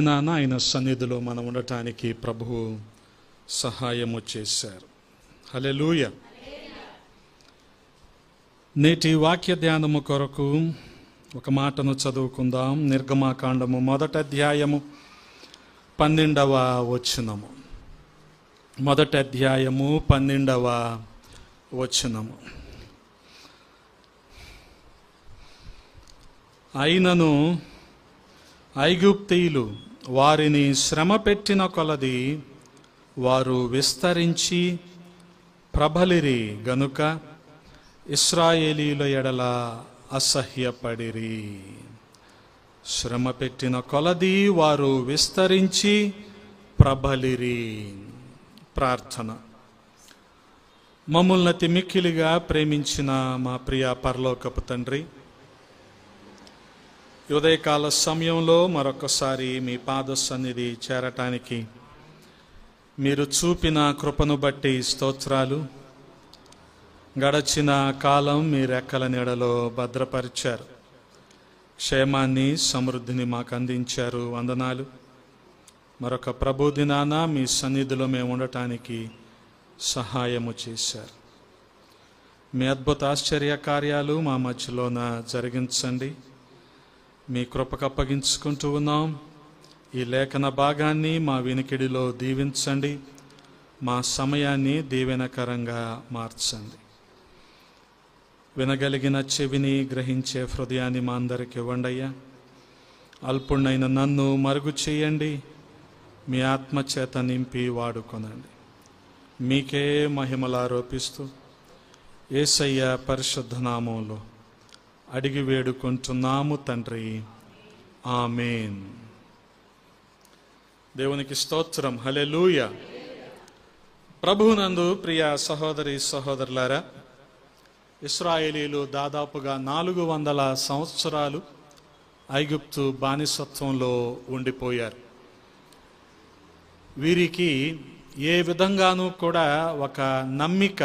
ఆయన సన్నిధిలో మనం ఉండటానికి ప్రభువు సహాయము చేశారు. హల్లెలూయా. నేటి వాక్య ధ్యానము కొరకు ఒక మాటను చదువుకుందాం. నిర్గమాకాండము 1వ అధ్యాయము 12వ వచనము. 1వ అధ్యాయము 12వ వచనము. అయినను ఐగుప్తీయులు వారిని శ్రమ పెట్టిన కొలది వారు విస్తరించి ప్రబలిరి గనుక ఇశ్రాయేలీయుల ఎడల అసహ్యపడిరి. శ్రమ పెట్టిన కొలది వారు విస్తరించి ప్రబలిరి. ప్రార్థన. మమ్మల్ని అతి మిక్కిలిగా ప్రేమించిన మా ప్రియ పరలోకపు తండ్రి, ఉదయకాల సమయంలో మరొకసారి మీ పాద సన్నిధి చేరటానికి మీరు చూపిన కృపను బట్టి స్తోత్రాలు. గడచిన కాలం మీ రెక్కల నీడలో భద్రపరిచారు. క్షేమాన్ని సమృద్ధిని మాకు అందించారు. వందనాలు. మరొక ప్రభు దినాన మీ సన్నిధిలో మేము ఉండటానికి సహాయము చేశారు. మీ అద్భుత ఆశ్చర్య కార్యాలు మా మధ్యలోన జరిగించండి. మీ కృపకు అప్పగించుకుంటూ ఉన్నాం. ఈ లేఖన భాగాన్ని మా వినికిడిలో దీవించండి. మా సమయాన్ని దీవెనకరంగా మార్చండి. వినగలిగిన చెవిని గ్రహించే హృదయాన్ని మా అందరికి ఇవ్వండి అయ్యా. అల్పుణ్ణైన నన్ను మరుగు చేయండి. మీ ఆత్మచేత నింపి వాడుకొనండి. మీకే మహిమలు ఆరోపిస్తూ యేసయ్య పరిశుద్ధ నామంలో అడిగి వేడుకుంటున్నాము తండ్రి. ఆమేన్. దేవునికి స్తోత్రం. హల్లెలూయా. ప్రభువునందు ప్రియ సహోదరి సహోదరులారా, ఇశ్రాయేలీలు దాదాపుగా 400 సంవత్సరాలు ఐగుప్తు బానిసత్వంలో ఉండిపోయారు. వీరికి ఏ విధంగానూ కూడా ఒక నమ్మిక,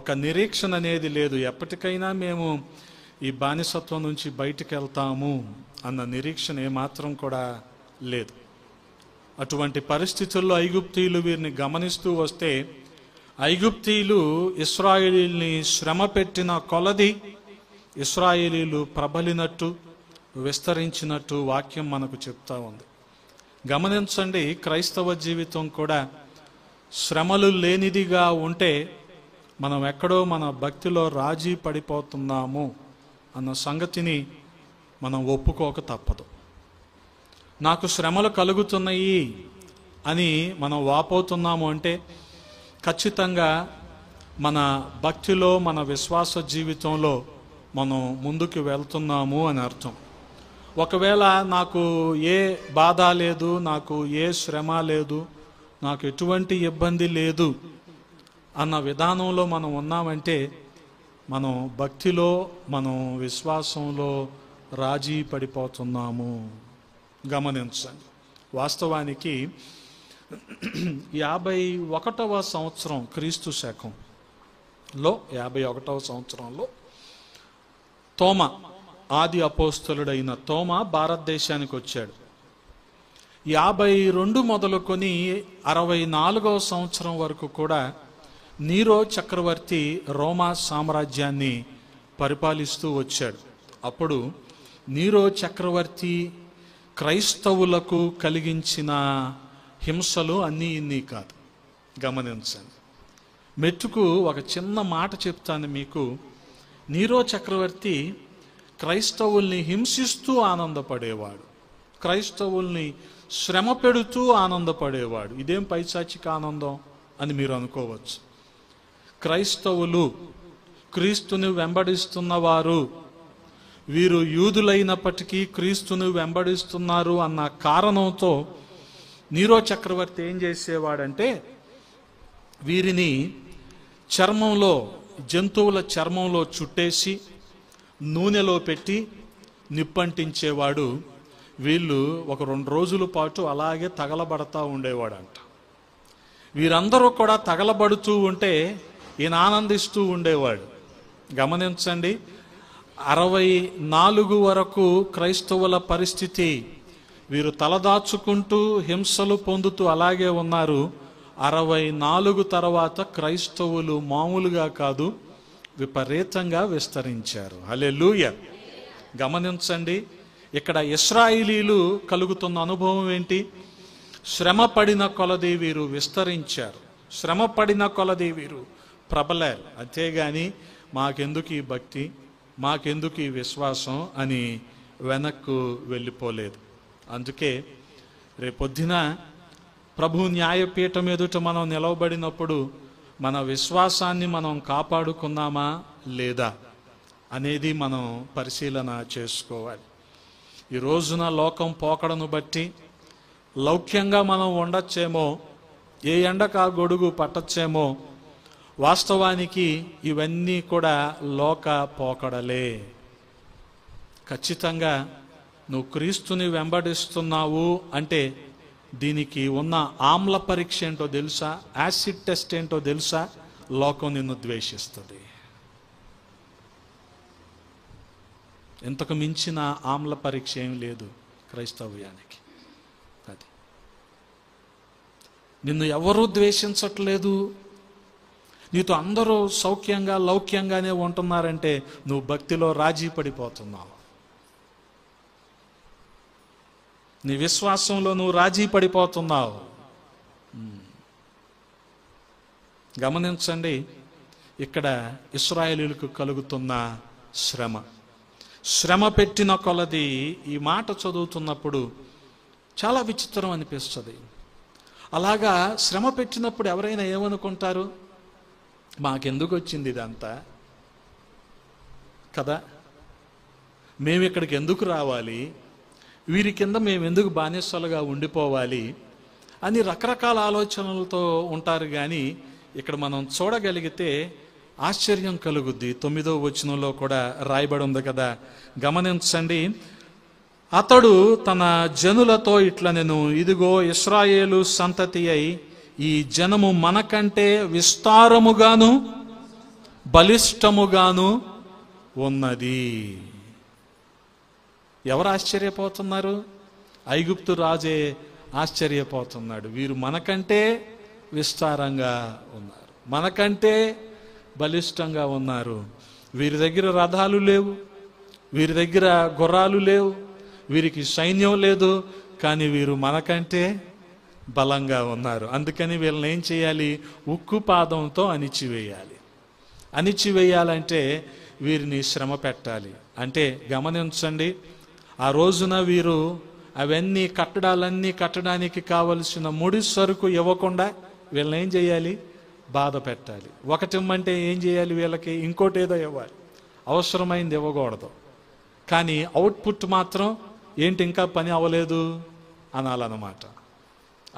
ఒక నిరీక్షణ అనేది లేదు. ఎప్పటికైనా మేము ఈ బానిసత్వం నుంచి బయటికి వెళ్తాము అన్న నిరీక్షణ ఏమాత్రం కూడా లేదు. అటువంటి పరిస్థితుల్లో ఐగుప్తీయులు వీరిని గమనిస్తూ వస్తే, ఐగుప్తీయులు ఇశ్రాయేలీల్ని శ్రమ పెట్టిన కొలది ఇశ్రాయేలీలు ప్రబలినట్టు, విస్తరించినట్టు వాక్యం మనకు చెప్తా ఉంది. గమనించండి, క్రైస్తవ జీవితం కూడా శ్రమలు లేనిదిగా ఉంటే మనం ఎక్కడో మన భక్తిలో రాజీ పడిపోతున్నాము అన్న సంగతిని మనం ఒప్పుకోక తప్పదు. నాకు శ్రమలు కలుగుతున్నాయి అని మనం వాపోతున్నాము అంటే ఖచ్చితంగా మన భక్తిలో, మన విశ్వాస జీవితంలో మనం ముందుకు వెళ్తున్నాము అని అర్థం. ఒకవేళ నాకు ఏ బాధ లేదు, నాకు ఏ శ్రమ లేదు, నాకు ఎటువంటి ఇబ్బంది లేదు అన్న విధానంలో మనం ఉన్నామంటే మనం భక్తిలో, మనం విశ్వాసంలో రాజీ పడిపోతున్నాము. గమనించండి. వాస్తవానికి 51వ సంవత్సరం క్రీస్తు శకంలో 51వ సంవత్సరంలో తోమా, ఆది అపోస్తలుడైన తోమా భారతదేశానికి వచ్చాడు. 52 మొదలుకొని 64వ సంవత్సరం వరకు కూడా నీరో చక్రవర్తి రోమా సామ్రాజ్యాన్ని పరిపాలిస్తూ వచ్చాడు. అప్పుడు నీరో చక్రవర్తి క్రైస్తవులకు కలిగించిన హింసలు అన్నీ ఇన్ని కాదు. గమనించండి. మెట్టుకు ఒక చిన్న మాట చెప్తాను మీకు. నీరో చక్రవర్తి క్రైస్తవుల్ని హింసిస్తూ ఆనందపడేవాడు, క్రైస్తవుల్ని శ్రమ పెడుతూ ఆనందపడేవాడు. ఇదేం పైశాచిక ఆనందం అని మీరు అనుకోవచ్చు. క్రైస్తవులు, క్రీస్తుని వెంబడిస్తున్నవారు, వీరు యూదులైనప్పటికీ క్రీస్తుని వెంబడిస్తున్నారు అన్న కారణంతో నీరో చక్రవర్తి ఏం చేసేవాడంటే వీరిని చర్మంలో, జంతువుల చర్మంలో చుట్టేసి నూనెలో పెట్టి నిప్పంటించేవాడు. వీళ్ళు ఒక 2 రోజుల పాటు అలాగే తగలబడతా ఉండేవాడంట. వీరందరూ కూడా తగలబడుతూ ఉంటే ఈయన ఆనందిస్తూ ఉండేవాడు. గమనించండి, 64 వరకు క్రైస్తవుల పరిస్థితి వీరు తలదాచుకుంటూ హింసలు పొందుతూ అలాగే ఉన్నారు. 64 తర్వాత క్రైస్తవులు మామూలుగా కాదు, విపరీతంగా విస్తరించారు. హల్లెలూయా. గమనించండి, ఇక్కడ ఇశ్రాయేలీలు కలుగుతున్న అనుభవం ఏంటి? శ్రమ పడిన కొలది వీరు విస్తరించారు, శ్రమ పడిన కొలది వీరు ప్రబలారు. అంతేగాని మాకెందుకు ఈ భక్తి, మాకెందుకు ఈ విశ్వాసం అని వెనక్కు వెళ్ళిపోలేదు. అందుకే రేపొద్దున ప్రభు న్యాయపీఠం ఎదుట మనం నిలవబడినప్పుడు మన విశ్వాసాన్ని మనం కాపాడుకున్నామా లేదా అనేది మనం పరిశీలన చేసుకోవాలి. ఈ రోజున లోకం పోకడను బట్టి లౌక్యంగా మనం ఉండొచ్చేమో, ఏ ఎండకు ఆ గొడుగు పట్టచ్చేమో. వాస్తవానికి ఇవన్నీ కూడా లోక పోకడలే. ఖచ్చితంగా నువ్వు క్రీస్తుని వెంబడిస్తున్నావు అంటే దీనికి ఉన్న ఆమ్ల పరీక్ష ఏంటో తెలుసా? యాసిడ్ టెస్ట్ ఏంటో తెలుసా? లోకం నిన్ను ద్వేషిస్తుంది. ఇంతకు మించిన ఆమ్ల పరీక్ష ఏం లేదు క్రైస్తవ్యానికి. అది నిన్ను ఎవరూ ద్వేషించట్లేదు, నీతో అందరూ సౌఖ్యంగా లౌక్యంగానే ఉంటున్నారంటే నువ్వు భక్తిలో రాజీ పడిపోతున్నావు. నీ విశ్వాసంలో నువ్వు రాజీ పడిపోతున్నావు. గమనించండి, ఇక్కడ ఇశ్రాయేలీయులకు కలుగుతున్న శ్రమ, శ్రమ పెట్టిన కొలది. ఈ మాట చదువుతున్నప్పుడు చాలా విచిత్రం అనిపిస్తుంది. అలాగా శ్రమ పెట్టినప్పుడు ఎవరైనా ఏమనుకుంటారు? మాకెందుకు వచ్చింది ఇదంతా కదా, మేము ఇక్కడికి ఎందుకు రావాలి, వీరి కింద మేము ఎందుకు బానిసలుగా ఉండిపోవాలి అని రకరకాల ఆలోచనలతో ఉంటారు. కానీ ఇక్కడ మనం చూడగలిగితే ఆశ్చర్యం కలుగుద్ది. 9వ వచనంలో కూడా రాయబడి ఉంది కదా, గమనించండి. అతడు తన జనులతో ఇట్లా, నేను ఇదిగో ఇశ్రాయేలు సంతతి అయి ఈ జనము మనకంటే విస్తారముగాను బలిష్టముగాను ఉన్నది. ఎవరు ఆశ్చర్యపోతున్నారు? ఐగుప్తు రాజే ఆశ్చర్యపోతున్నాడు. వీరు మనకంటే విస్తారంగా ఉన్నారు, మనకంటే బలిష్టంగా ఉన్నారు. వీరి దగ్గర రథాలు లేవు, వీరి దగ్గర గుర్రాలు లేవు, వీరికి సైన్యం లేదు, కానీ వీరు మనకంటే బలంగా ఉన్నారు. అందుకని వీళ్ళని ఏం చేయాలి? ఉక్కు పాదంతో అణిచివేయాలి. అణిచివేయాలంటే వీరిని శ్రమ పెట్టాలి. అంటే గమనించండి, ఆ రోజున వీరు అవన్నీ కట్టడాలన్నీ కట్టడానికి కావలసిన ముడి సరుకు ఇవ్వకుండా వీళ్ళని ఏం చేయాలి? బాధ పెట్టాలి. ఒకటి ఇమ్మంటే ఏం చేయాలి? వీళ్ళకి ఇంకోటి ఏదో ఇవ్వాలి, అవసరమైంది ఇవ్వకూడదు. కానీ అవుట్పుట్ మాత్రం ఏంటి, ఇంకా పని అవ్వలేదు అనాలన్నమాట.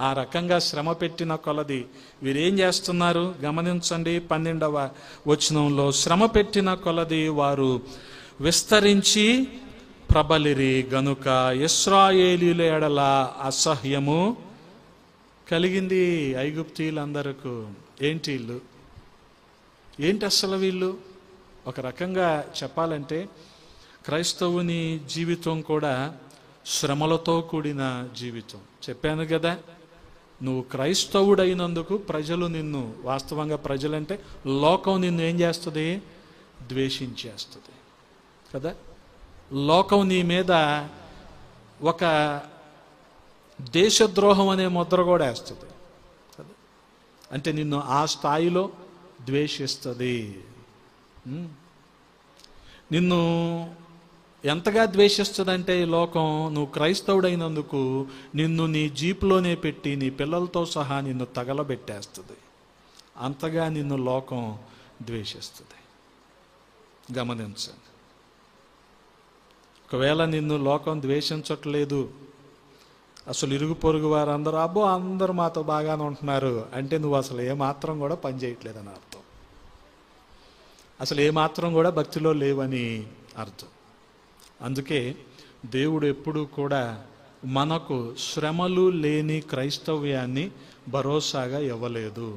ఆ రకంగా శ్రమ పెట్టిన కొలది వీరేం చేస్తున్నారు? గమనించండి 12వ వచనంలో, శ్రమ పెట్టిన కొలది వారు విస్తరించి ప్రబలిరి గనుక ఇశ్రాయేలీయుల ఎడల అసహ్యము కలిగింది ఐగుప్తీయులందరకు. ఏంటి వీళ్ళు? ఏంటి అసలు వీళ్ళు? ఒక రకంగా చెప్పాలంటే క్రైస్తవుని జీవితం కూడా శ్రమలతో కూడిన జీవితం. చెప్పాను కదా, నువ్వు క్రైస్తవుడైనందుకు ప్రజలు నిన్ను, వాస్తవంగా ప్రజలంటే లోకం నిన్ను ఏం చేస్తుంది? ద్వేషించేస్తుంది కదా. లోకం నీ మీద ఒక దేశద్రోహం అనే ముద్ర కూడా వేస్తుంది కదా. అంటే నిన్ను ఆ స్థాయిలో ద్వేషిస్తుంది. నిన్ను ఎంతగా ద్వేషిస్తుందంటే ఈ లోకం, నువ్వు క్రైస్తవుడైనందుకు నిన్ను నీ జీపులోనే పెట్టి నీ పిల్లలతో సహా నిన్ను తగలబెట్టేస్తుంది. అంతగా నిన్ను లోకం ద్వేషిస్తుంది. గమనించండి. ఒకవేళ నిన్ను లోకం ద్వేషించట్లేదు, అసలు ఇరుగు పొరుగు వారందరూ అబ్బో అందరూ మాతో బాగానే ఉంటున్నారు అంటే నువ్వు అసలు ఏమాత్రం కూడా పని చేయట్లేదని అర్థం. అసలు ఏమాత్రం కూడా భక్తిలో లేవని అర్థం. అందుకే దేవుడు ఎప్పుడూ కూడా మనకు శ్రమలు లేని క్రైస్తవ్యాన్ని భరోసాగా ఇవ్వలేదు.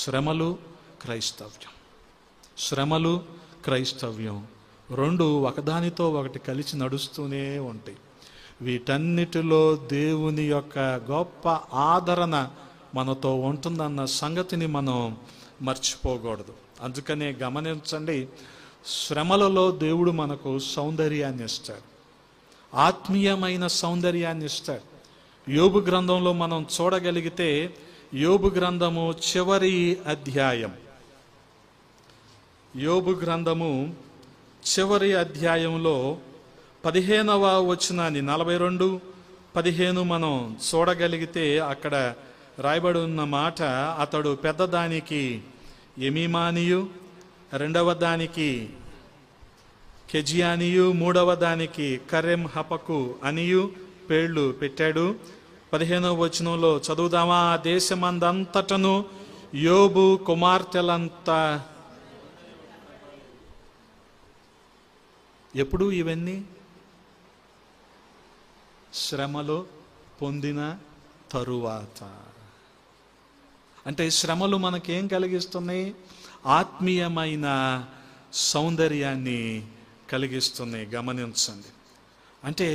శ్రమలు క్రైస్తవ్యం, శ్రమలు క్రైస్తవ్యం రెండు ఒకదానితో ఒకటి కలిసి నడుస్తూనే ఉంటాయి. వీటన్నిటిలో దేవుని యొక్క గొప్ప ఆదరణ మనతో ఉంటుందన్న సంగతిని మనం మర్చిపోకూడదు. అందుకనే గమనించండి, శ్రమలలో దేవుడు మనకు సౌందర్యాన్ని ఇస్తాడు, ఆత్మీయమైన సౌందర్యాన్ని ఇస్తాడు. యోబు గ్రంథంలో మనం చూడగలిగితే, యోబు గ్రంథము చివరి అధ్యాయం, యోబు గ్రంథము చివరి అధ్యాయంలో 15వ వచనాన్ని 42:15 మనం చూడగలిగితే అక్కడ రాయబడి ఉన్న మాట, అతడు పెద్దదానికి ఎమీమానియు, రెండవ దానికి కెజియానియు, మూడవ దానికి కరెం హపకు అనియు పేర్లు పెట్టాడు. 15వ వచనంలో చదువుదామా? ఆ దేశమందంతటను యోబు కుమార్తెలంతా. ఎప్పుడు ఇవన్నీ శ్రమలు పొందిన తరువాత. అంటే శ్రమలు మనకేం కలిగిస్తున్నాయి? ఆత్మీయమైన సౌందర్యాన్ని కలిగిస్తున్నాయి. గమనించండి. అంటే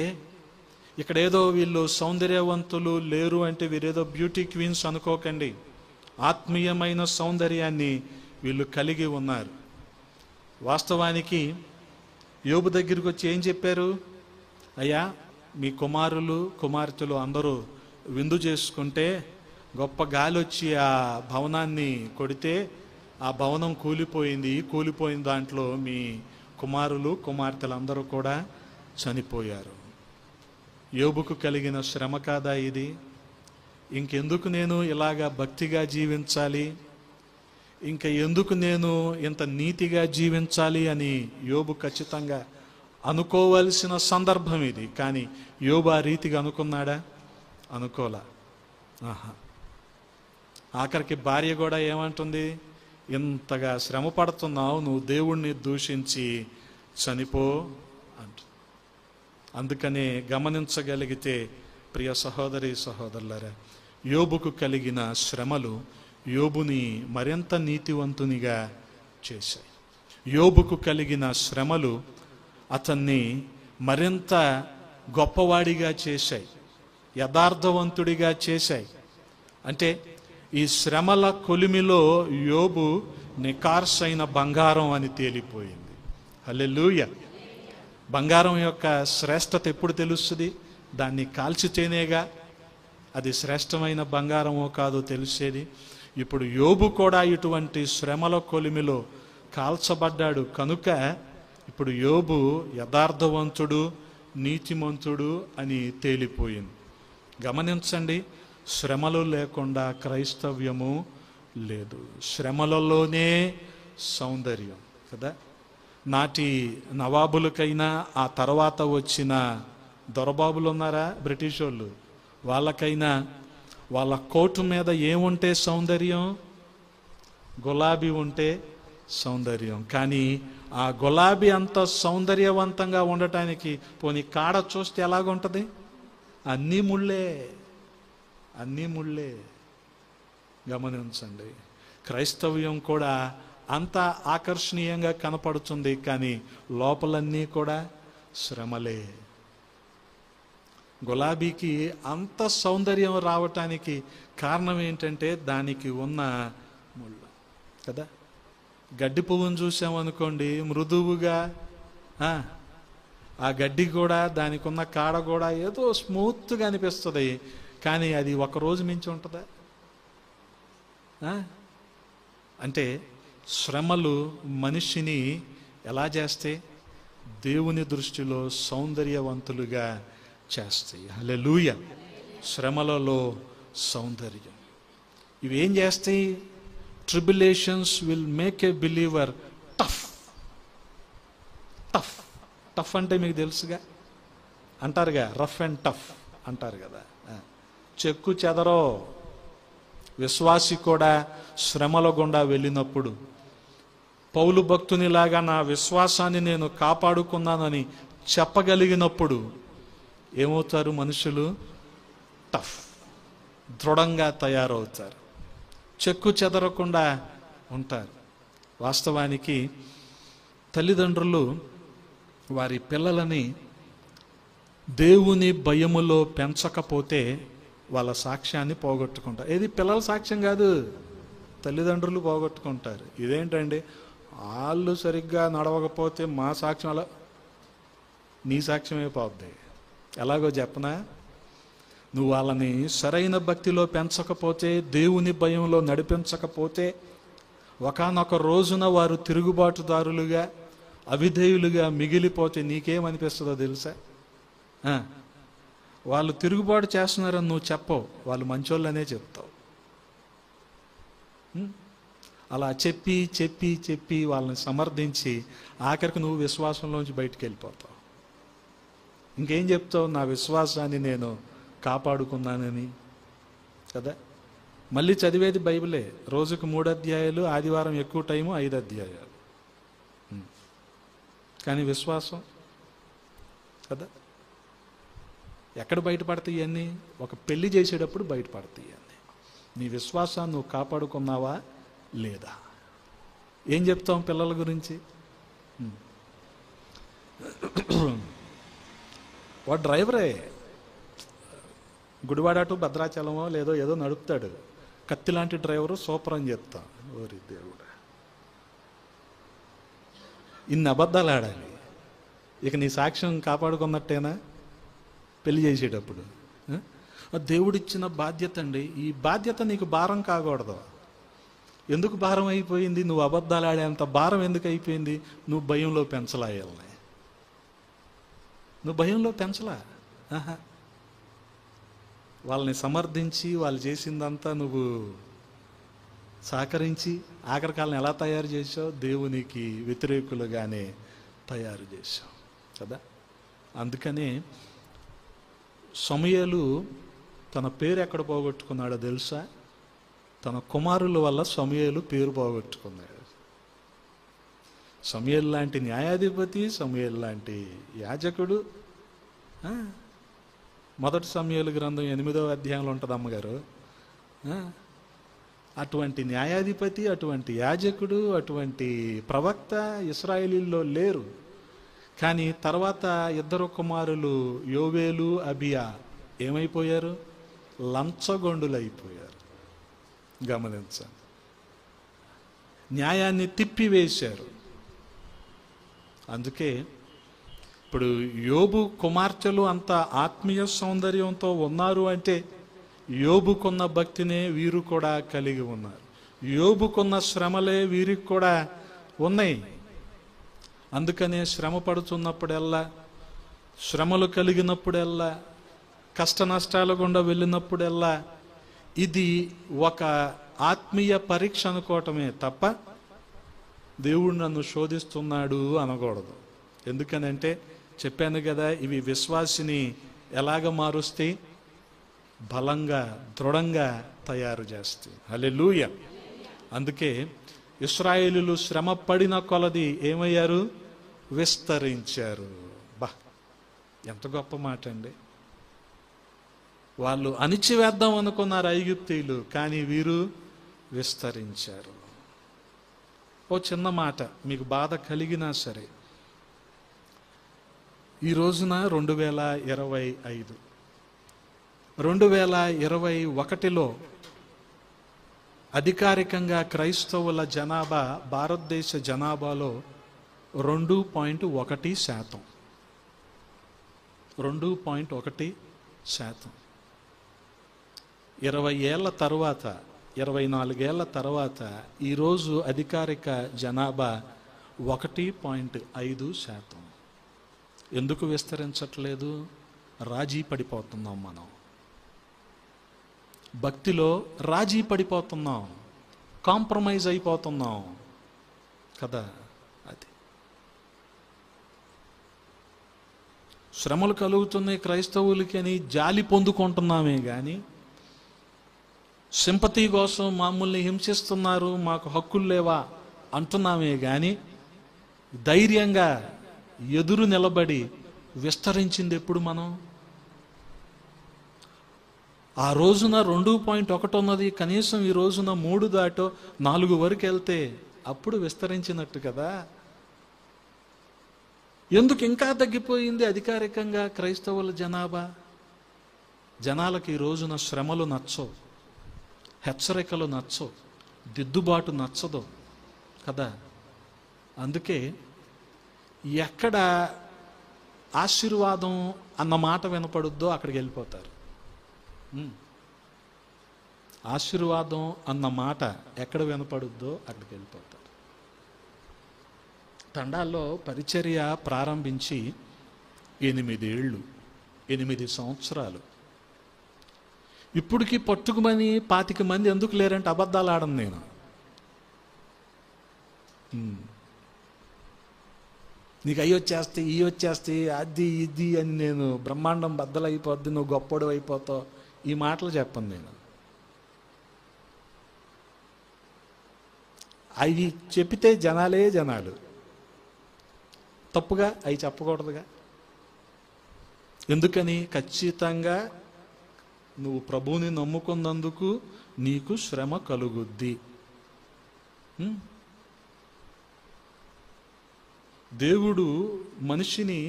ఇక్కడ ఏదో వీళ్ళు సౌందర్యవంతులు లేరు అంటే వీరేదో బ్యూటీ క్వీన్స్ అనుకోకండి. ఆత్మీయమైన సౌందర్యాన్ని వీళ్ళు కలిగి ఉన్నారు. వాస్తవానికి యోబు దగ్గరికి వచ్చి ఏం చెప్పారు? అయ్యా, మీ కుమారులు కుమార్తెలు అందరూ విందు చేసుకుంటే గొప్ప గాలి వచ్చి ఆ భవనాన్ని కొడితే ఆ భవనం కూలిపోయింది. కూలిపోయిన దాంట్లో మీ కుమారులు కుమార్తెలు అందరూ కూడా చనిపోయారు. యోబుకు కలిగిన శ్రమ కాదా ఇది? ఇంకెందుకు నేను ఇలాగా భక్తిగా జీవించాలి, ఇంకా ఎందుకు నేను ఇంత నీతిగా జీవించాలి అని యోబు ఖచ్చితంగా అనుకోవలసిన సందర్భం ఇది. కానీ యోబు ఆ రీతిగా అనుకున్నాడా? అనుకోలా. ఆఖరికి భార్య కూడా ఏమంటుంది? ఇంతగా శ్రమ పడుతున్నావు, నువ్వు దేవుణ్ణి దూషించి చనిపో అంట. అందుకనే గమనించగలిగితే ప్రియ సహోదరి సహోదరులారా, యోబుకు కలిగిన శ్రమలు యోబుని మరింత నీతివంతునిగా చేశాయి. యోబుకు కలిగిన శ్రమలు అతన్ని మరింత గొప్పవాడిగా చేశాయి, యథార్థవంతుడిగా చేశాయి. అంటే ఈ శ్రమల కొలిమిలో యోబు నికార్సైన బంగారం అని తేలిపోయింది. హల్లెలూయా. బంగారం యొక్క శ్రేష్టత ఎప్పుడు తెలుస్తుంది? దాన్ని కాల్చితేనేగా అది శ్రేష్టమైన బంగారమో కాదో తెలిసేది. ఇప్పుడు యోబు కూడా ఇటువంటి శ్రమల కొలిమిలో కాల్చబడ్డాడు కనుక ఇప్పుడు యోబు యథార్థవంతుడు, నీతిమంతుడు అని తేలిపోయింది. గమనించండి, శ్రమలు లేకుండా క్రైస్తవ్యము లేదు. శ్రమలలోనే సౌందర్యం కదా. నాటి నవాబులకైనా ఆ తర్వాత వచ్చిన దొరబాబులు ఉన్నారా, బ్రిటిష్ వాళ్ళు, వాళ్ళకైనా వాళ్ళ కోటు మీద ఏముంటే సౌందర్యం? గులాబీ ఉంటే సౌందర్యం. కానీ ఆ గులాబీ అంత సౌందర్యవంతంగా ఉండటానికి పోనీ కాడ చూస్తే ఎలాగుంటుంది? అన్నీ ముళ్ళే, అన్నీ ముళ్ళే. గమనించండి, క్రైస్తవ్యం కూడా అంత ఆకర్షణీయంగా కనపడుతుంది, కానీ లోపలన్నీ కూడా శ్రమలే. గులాబీకి అంత సౌందర్యం రావటానికి కారణం ఏంటంటే దానికి ఉన్న ముళ్ళు కదా. గడ్డి పువ్వును చూసామనుకోండి, మృదువుగా ఆ గడ్డి కూడా దానికి ఉన్న కాడ కూడా ఏదో స్మూత్గా అనిపిస్తుంది, కానీ అది ఒకరోజు మించి ఉంటుందా? అంటే శ్రమలు మనిషిని ఎలా చేస్తే దేవుని దృష్టిలో సౌందర్యవంతులుగా చేస్తాయి. హల్లెలూయా. శ్రమలలో సౌందర్యం. ఇవి ఏం చేస్తాయి? Tribulations will make a believer tough. Tough tough అంటే మీకు తెలుసుగా, అంటారుగా, రఫ్ అండ్ టఫ్ అంటారు కదా. చెక్కు చెదరో. విశ్వాసి కూడా శ్రమల గుండా వెళ్ళినప్పుడు పౌలు భక్తునిలాగా నా విశ్వాసాన్ని నేను కాపాడుకున్నానని చెప్పగలిగినప్పుడు ఏమవుతారు? మనుషులు టఫ్, దృఢంగా తయారవుతారు, చెక్కు చెదరకుండా ఉంటారు. వాస్తవానికి తల్లిదండ్రులు వారి పిల్లలని దేవుని భయములో పెంచకపోతే వాళ్ళ సాక్ష్యాన్ని పోగొట్టుకుంటారు. ఏది పిల్లల సాక్ష్యం కాదు, తల్లిదండ్రులు పోగొట్టుకుంటారు. ఇదేంటండి, వాళ్ళు సరిగ్గా నడవకపోతే మా సాక్ష్యం అలా, నీ సాక్ష్యమే పోద్ది. ఎలాగో చెప్పనా, నువ్వు వాళ్ళని సరైన భక్తిలో పెంచకపోతే, దేవుని భయంలో నడిపించకపోతే, ఒకానొక రోజున వారు తిరుగుబాటుదారులుగా, అవిధేయులుగా మిగిలిపోతే నీకేమనిపిస్తుందో తెలుసా? వాళ్ళు తిరుగుబాటు చేస్తున్నారని నువ్వు చెప్పవు, వాళ్ళు మంచోళ్ళనే చెప్తావు. అలా చెప్పి చెప్పి చెప్పి వాళ్ళని సమర్థించి ఆఖరికి నువ్వు విశ్వాసంలోంచి బయటికి వెళ్ళిపోతావు. ఇంకేం చెప్తావు? నా విశ్వాసాన్ని నేను కాపాడుకున్నానని కదా. మళ్ళీ చదివేది బైబిలే, రోజుకు 3 అధ్యాయాలు, ఆదివారం ఎక్కువ టైము 5 అధ్యాయాలు. కానీ విశ్వాసం కదా, ఎక్కడ బయటపడతాయి ఇవన్నీ? ఒక పెళ్లి చేసేటప్పుడు బయటపడతాయి ఇవన్నీ. నీ విశ్వాసాన్ని నువ్వు కాపాడుకున్నావా లేదా? ఏం చెప్తాం పిల్లల గురించి? వాడు డ్రైవరే, గుడివాడ టు భద్రాచలమో లేదో ఏదో నడుపుతాడు, కత్తి లాంటి డ్రైవరు, సూపర్ అని చెప్తాం. ఓరి దేవుడా, ఇన్ని అబద్ధాలు ఆడాలి. ఇక నీ సాక్ష్యం కాపాడుకున్నట్టేనా? పెళ్లి చేసేటప్పుడు దేవుడిచ్చిన బాధ్యత అండి. ఈ బాధ్యత నీకు భారం కాకూడదు. ఎందుకు భారం అయిపోయింది? నువ్వు అబద్ధాలు ఆడేంత భారం ఎందుకు అయిపోయింది? నువ్వు భయంలో పెంచలా వీళ్ళని, నువ్వు భయంలో పెంచలా. వాళ్ళని సమర్థించి వాళ్ళు చేసిందంతా నువ్వు సహకరించి ఆఖరికాలను ఎలా తయారు చేసావు? దేవునికి వ్యతిరేకులుగానే తయారు చేసావు కదా. అందుకనే సమూయేలు తన పేరు ఎక్కడ పోగొట్టుకున్నాడో తెలుసా? తన కుమారుల వల్ల సమూయేలు పేరు పోగొట్టుకున్నాడు. సమూయేలు లాంటి న్యాయాధిపతి, సమూయేలు లాంటి యాజకుడు. మొదటి సమూయేలు గ్రంథం 8వ అధ్యాయంలో ఉంటుంది అమ్మగారు. అటువంటి న్యాయాధిపతి, అటువంటి యాజకుడు, అటువంటి ప్రవక్త ఇశ్రాయేలీల్లో లేరు. కానీ తర్వాత 2 కుమారులు యోవేలు, అబియా ఏమైపోయారు? లంచగొండులు అయిపోయారు. గమనించండి, న్యాయాన్ని తిప్పివేశారు. అందుకే ఇప్పుడు యోబు కుమార్తెలు అంత ఆత్మీయ సౌందర్యంతో ఉన్నారు అంటే యోబుకున్న భక్తినే వీరు కూడా కలిగి ఉన్నారు. యోబుకున్న శ్రమలే వీరికి కూడా ఉన్నాయి. అందుకనే శ్రమ పడుతున్నప్పుడల్లా, శ్రమలు కలిగినప్పుడల్లా, కష్ట నష్టాల గుండా వెళ్ళినప్పుడల్లా ఇది ఒక ఆత్మీయ పరీక్ష అనుకోవటమే తప్ప దేవుడు నన్ను శోధిస్తున్నాడు అనకూడదు. ఎందుకనంటే చెప్పాను కదా, ఇవి విశ్వాసిని ఎలాగ మారుస్తాయి? బలంగా, దృఢంగా తయారు చేస్తాయి. హల్లెలూయా. అందుకే ఇశ్రాయేలీయులు శ్రమ పడిన కొలది ఏమయ్యారు? విస్తరించారు. ఎంత గొప్ప మాట అండి. వాళ్ళు అణిచివేద్దాం అనుకున్నారు ఐగుప్తీయులు, కానీ వీరు విస్తరించారు. ఓ చిన్న మాట మీకు బాధ కలిగినా సరే, ఈ రోజున 2025 2021లో అధికారికంగా క్రైస్తవుల జనాభా భారతదేశ జనాభాలో 2.1%. 2.1%. 20 ఏళ్ల తర్వాత, 24 ఏళ్ల తర్వాత ఈరోజు అధికారిక జనాభా 1.5%. ఎందుకు విస్తరించట్లేదు? రాజీ పడిపోతున్నాం మనం. భక్తిలో రాజీ పడిపోతున్నాం, కాంప్రమైజ్ అయిపోతున్నాం కదా. అది శ్రమలు కలుగుతున్నాయి క్రైస్తవులకి అని జాలి పొందుకుంటున్నామే కానీ, సింపతి కోసం మమ్మల్ని హింసిస్తున్నారు, మాకు హక్కులు లేవా అంటున్నామే కానీ, ధైర్యంగా ఎదురు నిలబడి విస్తరించింది ఎప్పుడు మనం? ఆ రోజున 2.1 ఉన్నది, కనీసం ఈ రోజున 3 దాటో 4 వరకు వెళ్తే అప్పుడు విస్తరించినట్టు కదా. ఎందుకు ఇంకా తగ్గిపోయింది అధికారికంగా క్రైస్తవుల జనాభా? జనాలకి ఈ రోజున శ్రమలు నచ్చవు, హెచ్చరికలు నచ్చవు, దిద్దుబాటు నచ్చదు కదా. అందుకే ఎక్కడ ఆశీర్వాదం అన్న మాట వినపడుద్దో అక్కడికి వెళ్ళిపోతారు. ఆశీర్వాదం అన్న మాట ఎక్కడ వినపడుద్దో అక్కడికి వెళ్ళిపోతారు. తండాల్లో పరిచర్య ప్రారంభించి 8 సంవత్సరాలు. ఇప్పటికీ పట్టుకుమని 25 మంది ఎందుకు లేరంటే అబద్ధాలు ఆడను నేను. నీకు అవి వచ్చేస్తే ఇవి వచ్చేస్తే అది ఇది అని నేను బ్రహ్మాండం బద్దలైపోద్ది, నువ్వు గొప్పడు అయిపోతావు, ఈ మాటలు చెప్పను నేను. అవి చెప్పితే జనాలు తప్పుగా అవి చెప్పకూడదుగా. ఎందుకని? ఖచ్చితంగా నువ్వు ప్రభువుని నమ్ముకున్నందుకు నీకు శ్రమ కలుగుద్ది. దేవుడు మనిషిని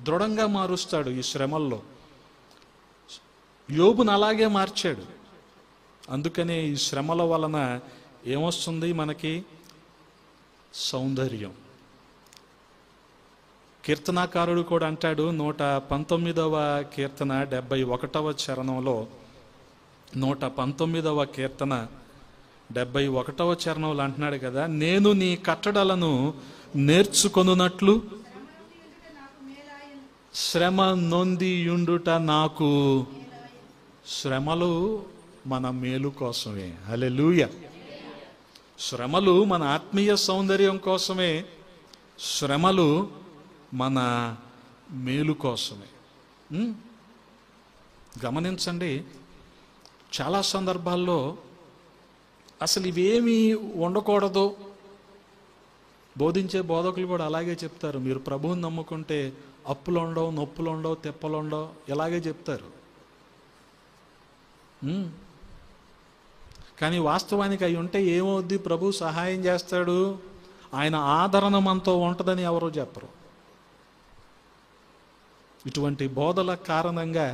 దృఢంగా మారుస్తాడు ఈ శ్రమల్లో. యోబును అలాగే మార్చాడు. అందుకనే ఈ శ్రమల వలన ఏమొస్తుంది మనకి? సౌందర్యం. కీర్తనాకారుడు కూడా అంటాడు 119వ కీర్తన 71వ చరణంలో, 119వ కీర్తన 71వ చరణంలో అంటున్నాడు కదా, నేను నీ కట్టడలను నేర్చుకొనున్నట్లు శ్రమ నొందియుండుట నాకు. శ్రమలు మన మేలు కోసమే. హల్లెలూయా. శ్రమలు మన ఆత్మీయ సౌందర్యం కోసమే, శ్రమలు మన మేలు కోసమే. గమనించండి, చాలా సందర్భాల్లో అసలు ఇవేమీ ఉండకూడదు. బోధించే బోధకులు కూడా అలాగే చెప్తారు. మీరు ప్రభువుని నమ్ముకుంటే అప్పులు ఉండవు, నొప్పులు ఉండవు, తెప్పలు ఉండవు, ఇలాగే చెప్తారు. కానీ వాస్తవానికి అవి ఉంటే ఏమవుద్ది? ప్రభు సహాయం చేస్తాడు, ఆయన ఆదరణ మనతో ఉంటుందని ఎవరో చెప్పరు. ఇటువంటి బోధల కారణంగా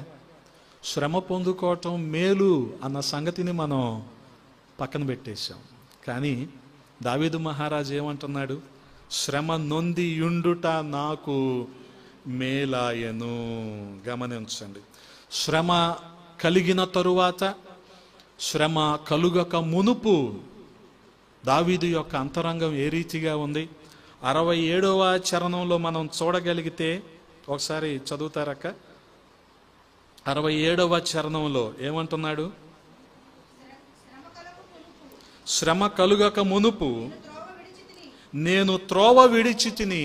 శ్రమ పొందుకోవటం మేలు అన్న సంగతిని మనం పక్కన పెట్టేశాం. కానీ దావీదు మహారాజు ఏమంటున్నాడు? శ్రమ నొందియుండుట నాకు మేలాయను. గమనించండి, శ్రమ కలిగిన తరువాత, శ్రమ కలుగక మునుపు దావీదు యొక్క అంతరంగం ఏ రీతిగా ఉంది? 67వ చరణంలో మనం చూడగలిగితే, ఒకసారి చదువుతారక్క. 67వ చరణంలో ఏమంటున్నాడు? శ్రమ కలుగక మునుపు నేను త్రోవ విడిచితిని,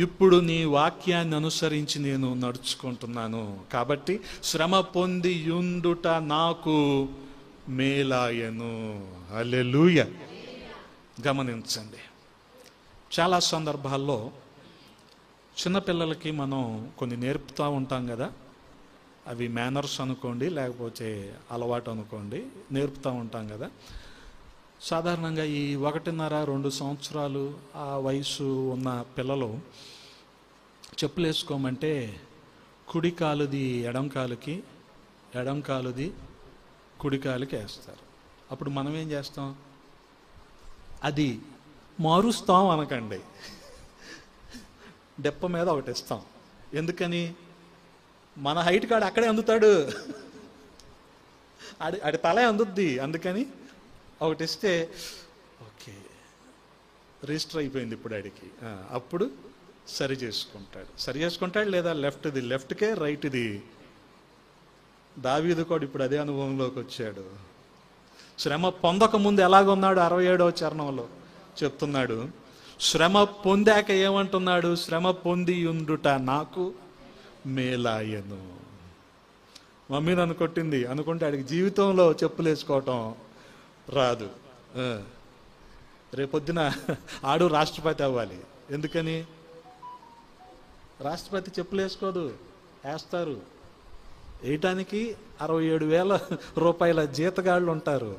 ఇప్పుడు నీ వాక్యాన్ని అనుసరించి నేను నడుచుకుంటున్నాను. కాబట్టి శ్రమ పొంది యుండుట నాకు మేలాయను. హల్లెలూయా. గమనించండి, చాలా సందర్భాల్లో చిన్నపిల్లలకి మనం కొన్ని నేర్పుతూ ఉంటాం కదా. అవి మేనర్స్ అనుకోండి, లేకపోతే అలవాటు అనుకోండి, నేర్పుతూ ఉంటాం కదా. సాధారణంగా ఈ 1.5-2 సంవత్సరాలు ఆ వయసు ఉన్న పిల్లలు చెప్పులు వేసుకోమంటే కుడి కాలుది ఎడం కాలుకి, ఎడం కాలుది కుడి కాలుకి వేస్తారు. అప్పుడు మనం ఏం చేస్తాం? అది మారుస్తాం అనకండి, డెప్ప మీద ఒకటి ఇస్తాం. ఎందుకని? మన హైట్ కాడు అక్కడే అందుతాడు, ఆడి తలే అందుద్ది. అందుకని ఒకటి ఇస్తే ఓకే, రిజిస్టర్ అయిపోయింది ఇప్పుడు ఆడికి. అప్పుడు సరి చేసుకుంటాడు. లేదా లెఫ్ట్కే రైట్ది. దావీదు కూడా ఇప్పుడు అదే అనుభవంలోకి వచ్చాడు. శ్రమ పొందక ముందు ఎలాగున్నాడు? 67వ చరణంలో చెప్తున్నాడు. శ్రమ పొందాక ఏమంటున్నాడు? శ్రమ పొంది ఉండుట నాకు మేలాయను. మమ్మీ నన్ను కొట్టింది అనుకుంటే ఆడికి జీవితంలో చెప్పులు వేసుకోవటం రాదు. రేపొద్దున ఆడు రాష్ట్రపతి అవ్వాలి. ఎందుకని? రాష్ట్రపతి చెప్పులు వేసుకోదు, వేస్తారు. వేయటానికి 67,000 రూపాయల జీతగాళ్ళు ఉంటారు.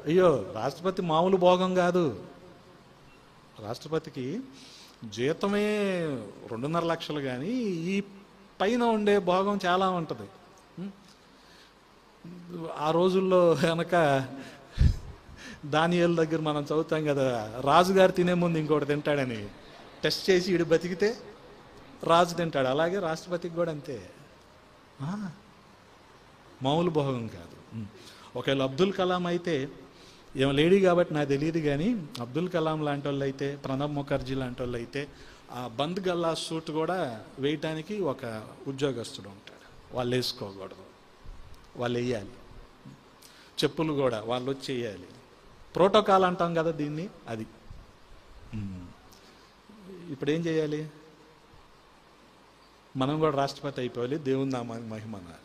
అయ్యో, రాష్ట్రపతి మామూలు భోగం కాదు. రాష్ట్రపతికి జీతమే 2.5 లక్షలు, కానీ ఈ పైన ఉండే భోగం చాలా ఉంటుంది. ఆ రోజుల్లో కనుక దానియేలు దగ్గర మనం చదువుతాం కదా, రాజుగారు తినే ముందు ఇంకోటి తింటాడని టెస్ట్ చేసి ఈడు బతికితే రాజు తింటాడు. అలాగే రాష్ట్రపతికి కూడా అంతే, మామూలు భోగం కాదు. ఒకవేళ అబ్దుల్ కలాం అయితే, ఏమో లేడీ కాబట్టి నాకు తెలియదు, కానీ అబ్దుల్ కలాం లాంటి వాళ్ళు అయితే, ప్రణబ్ ముఖర్జీ లాంటి వాళ్ళు అయితే ఆ బంద్ గల్లా సూట్ కూడా వేయటానికి ఒక ఉద్యోగస్తుడు ఉంటాడు. వాళ్ళు వేసుకోకూడదు, వాళ్ళు వేయాలి. చెప్పులు కూడా వాళ్ళు వచ్చి వేయాలి. ప్రోటోకాల్ అంటాం కదా దీన్ని, అది. ఇప్పుడు ఏం చేయాలి? మనం కూడా రాష్ట్రపతి అయిపోవాలి, దేవుని నామానికి మహిమ అనాలి.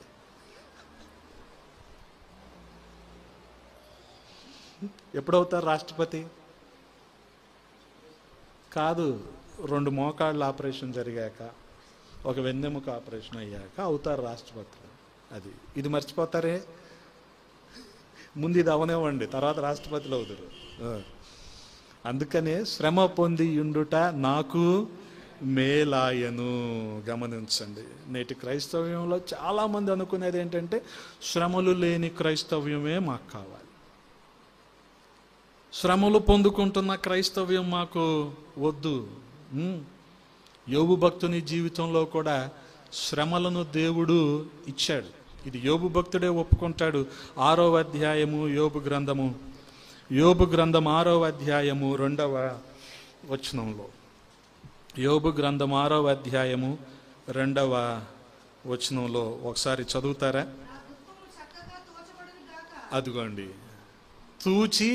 ఎప్పుడవుతారు రాష్ట్రపతి? కాదు, 2 మోకాళ్ళ ఆపరేషన్ జరిగాక, ఒక వెన్నెముక ఆపరేషన్ అయ్యాక అవుతారు రాష్ట్రపతి. అది ఇది మర్చిపోతారే. ముందు ఇది అవనివ్వండి, తర్వాత రాష్ట్రపతిలో అవుతారు. అందుకనే శ్రమ పొంది ఉండుట నాకు మేలాయను. గమనించండి, నేటి క్రైస్తవ్యంలో చాలామంది అనుకునేది ఏంటంటే, శ్రమలు లేని క్రైస్తవ్యమే మాకు కావాలి, శ్రమలు పొందుకుంటున్న క్రైస్తవ్యం మాకు వద్దు. యోబు భక్తుని జీవితంలో కూడా శ్రమలను దేవుడు ఇచ్చాడు. ఇది యోబు భక్తుడే ఒప్పుకుంటాడు. 6వ అధ్యాయము యోబు గ్రంథం 6వ అధ్యాయము 2వ వచనంలో, యోబు గ్రంథం 6వ అధ్యాయము 2వ వచనంలో ఒకసారి చదువుతారా? అదిగోండి, తూచి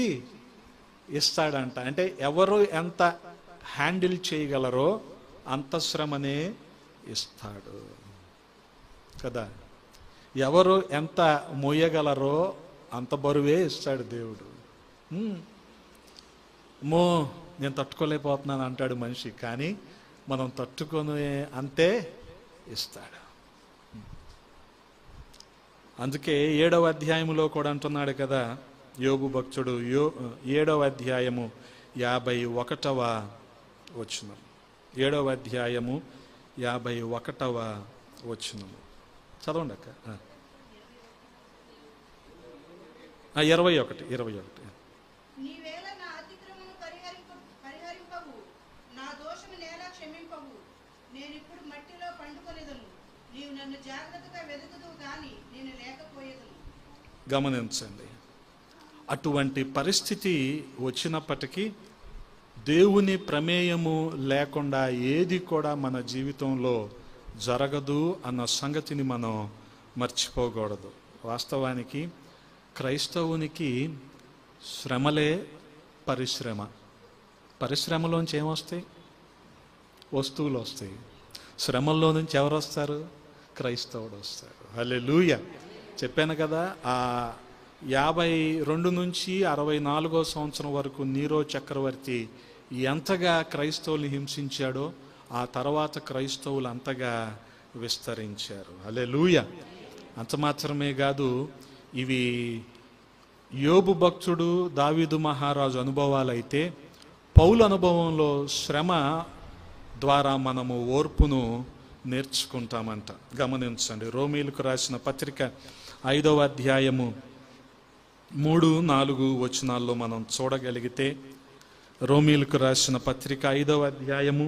ఇస్తాడంట. అంటే ఎవరు ఎంత హ్యాండిల్ చేయగలరో అంత శ్రమనే ఇస్తాడు కదా. ఎవరు ఎంత మోయగలరో అంత బరువే ఇస్తాడు దేవుడు. నేను తట్టుకోలేకపోతున్నాను అంటాడు మనిషి, కానీ మనం తట్టుకునే అంతే ఇస్తాడు. అందుకే 7వ అధ్యాయములో కూడా అంటున్నాడు కదా యోబు భక్తుడు, 7వ అధ్యాయము 51వ వచనం, 7వ అధ్యాయము 51వ వచనం చదవండి అక్క. 21. గమనించండి, అటువంటి పరిస్థితి వచ్చినప్పటికీ దేవుని ప్రమేయము లేకుండా ఏది కూడా మన జీవితంలో జరగదు అన్న సంగతిని మనం మర్చిపోకూడదు. వాస్తవానికి క్రైస్తవునికి శ్రమలే పరిశ్రమ. పరిశ్రమలోంచి ఏమొస్తాయి? వస్తువులు వస్తాయి. శ్రమల్లో నుంచి ఎవరు వస్తారు? క్రైస్తవుడు వస్తాడు. హల్లెలూయా. చెప్పాను కదా, ఆ 52 నుంచి 64వ సంవత్సరం వరకు నీరో చక్రవర్తి ఎంతగా క్రైస్తవుల్ని హింసించాడో ఆ తర్వాత క్రైస్తవులు అంతగా విస్తరించారు. హల్లెలూయా. అంత మాత్రమే కాదు, ఇవి యోబు భక్తుడు, దావీదు మహారాజు అనుభవాలైతే, పౌలు అనుభవంలో శ్రమ ద్వారా మనము ఓర్పును నేర్చుకుంటామంట. గమనించండి, రోమీలకు రాసిన పత్రిక 5వ అధ్యాయము 3-4 వచనాల్లో మనం చూడగలిగితే, రోమీలకు రాసిన పత్రిక 5వ అధ్యాయము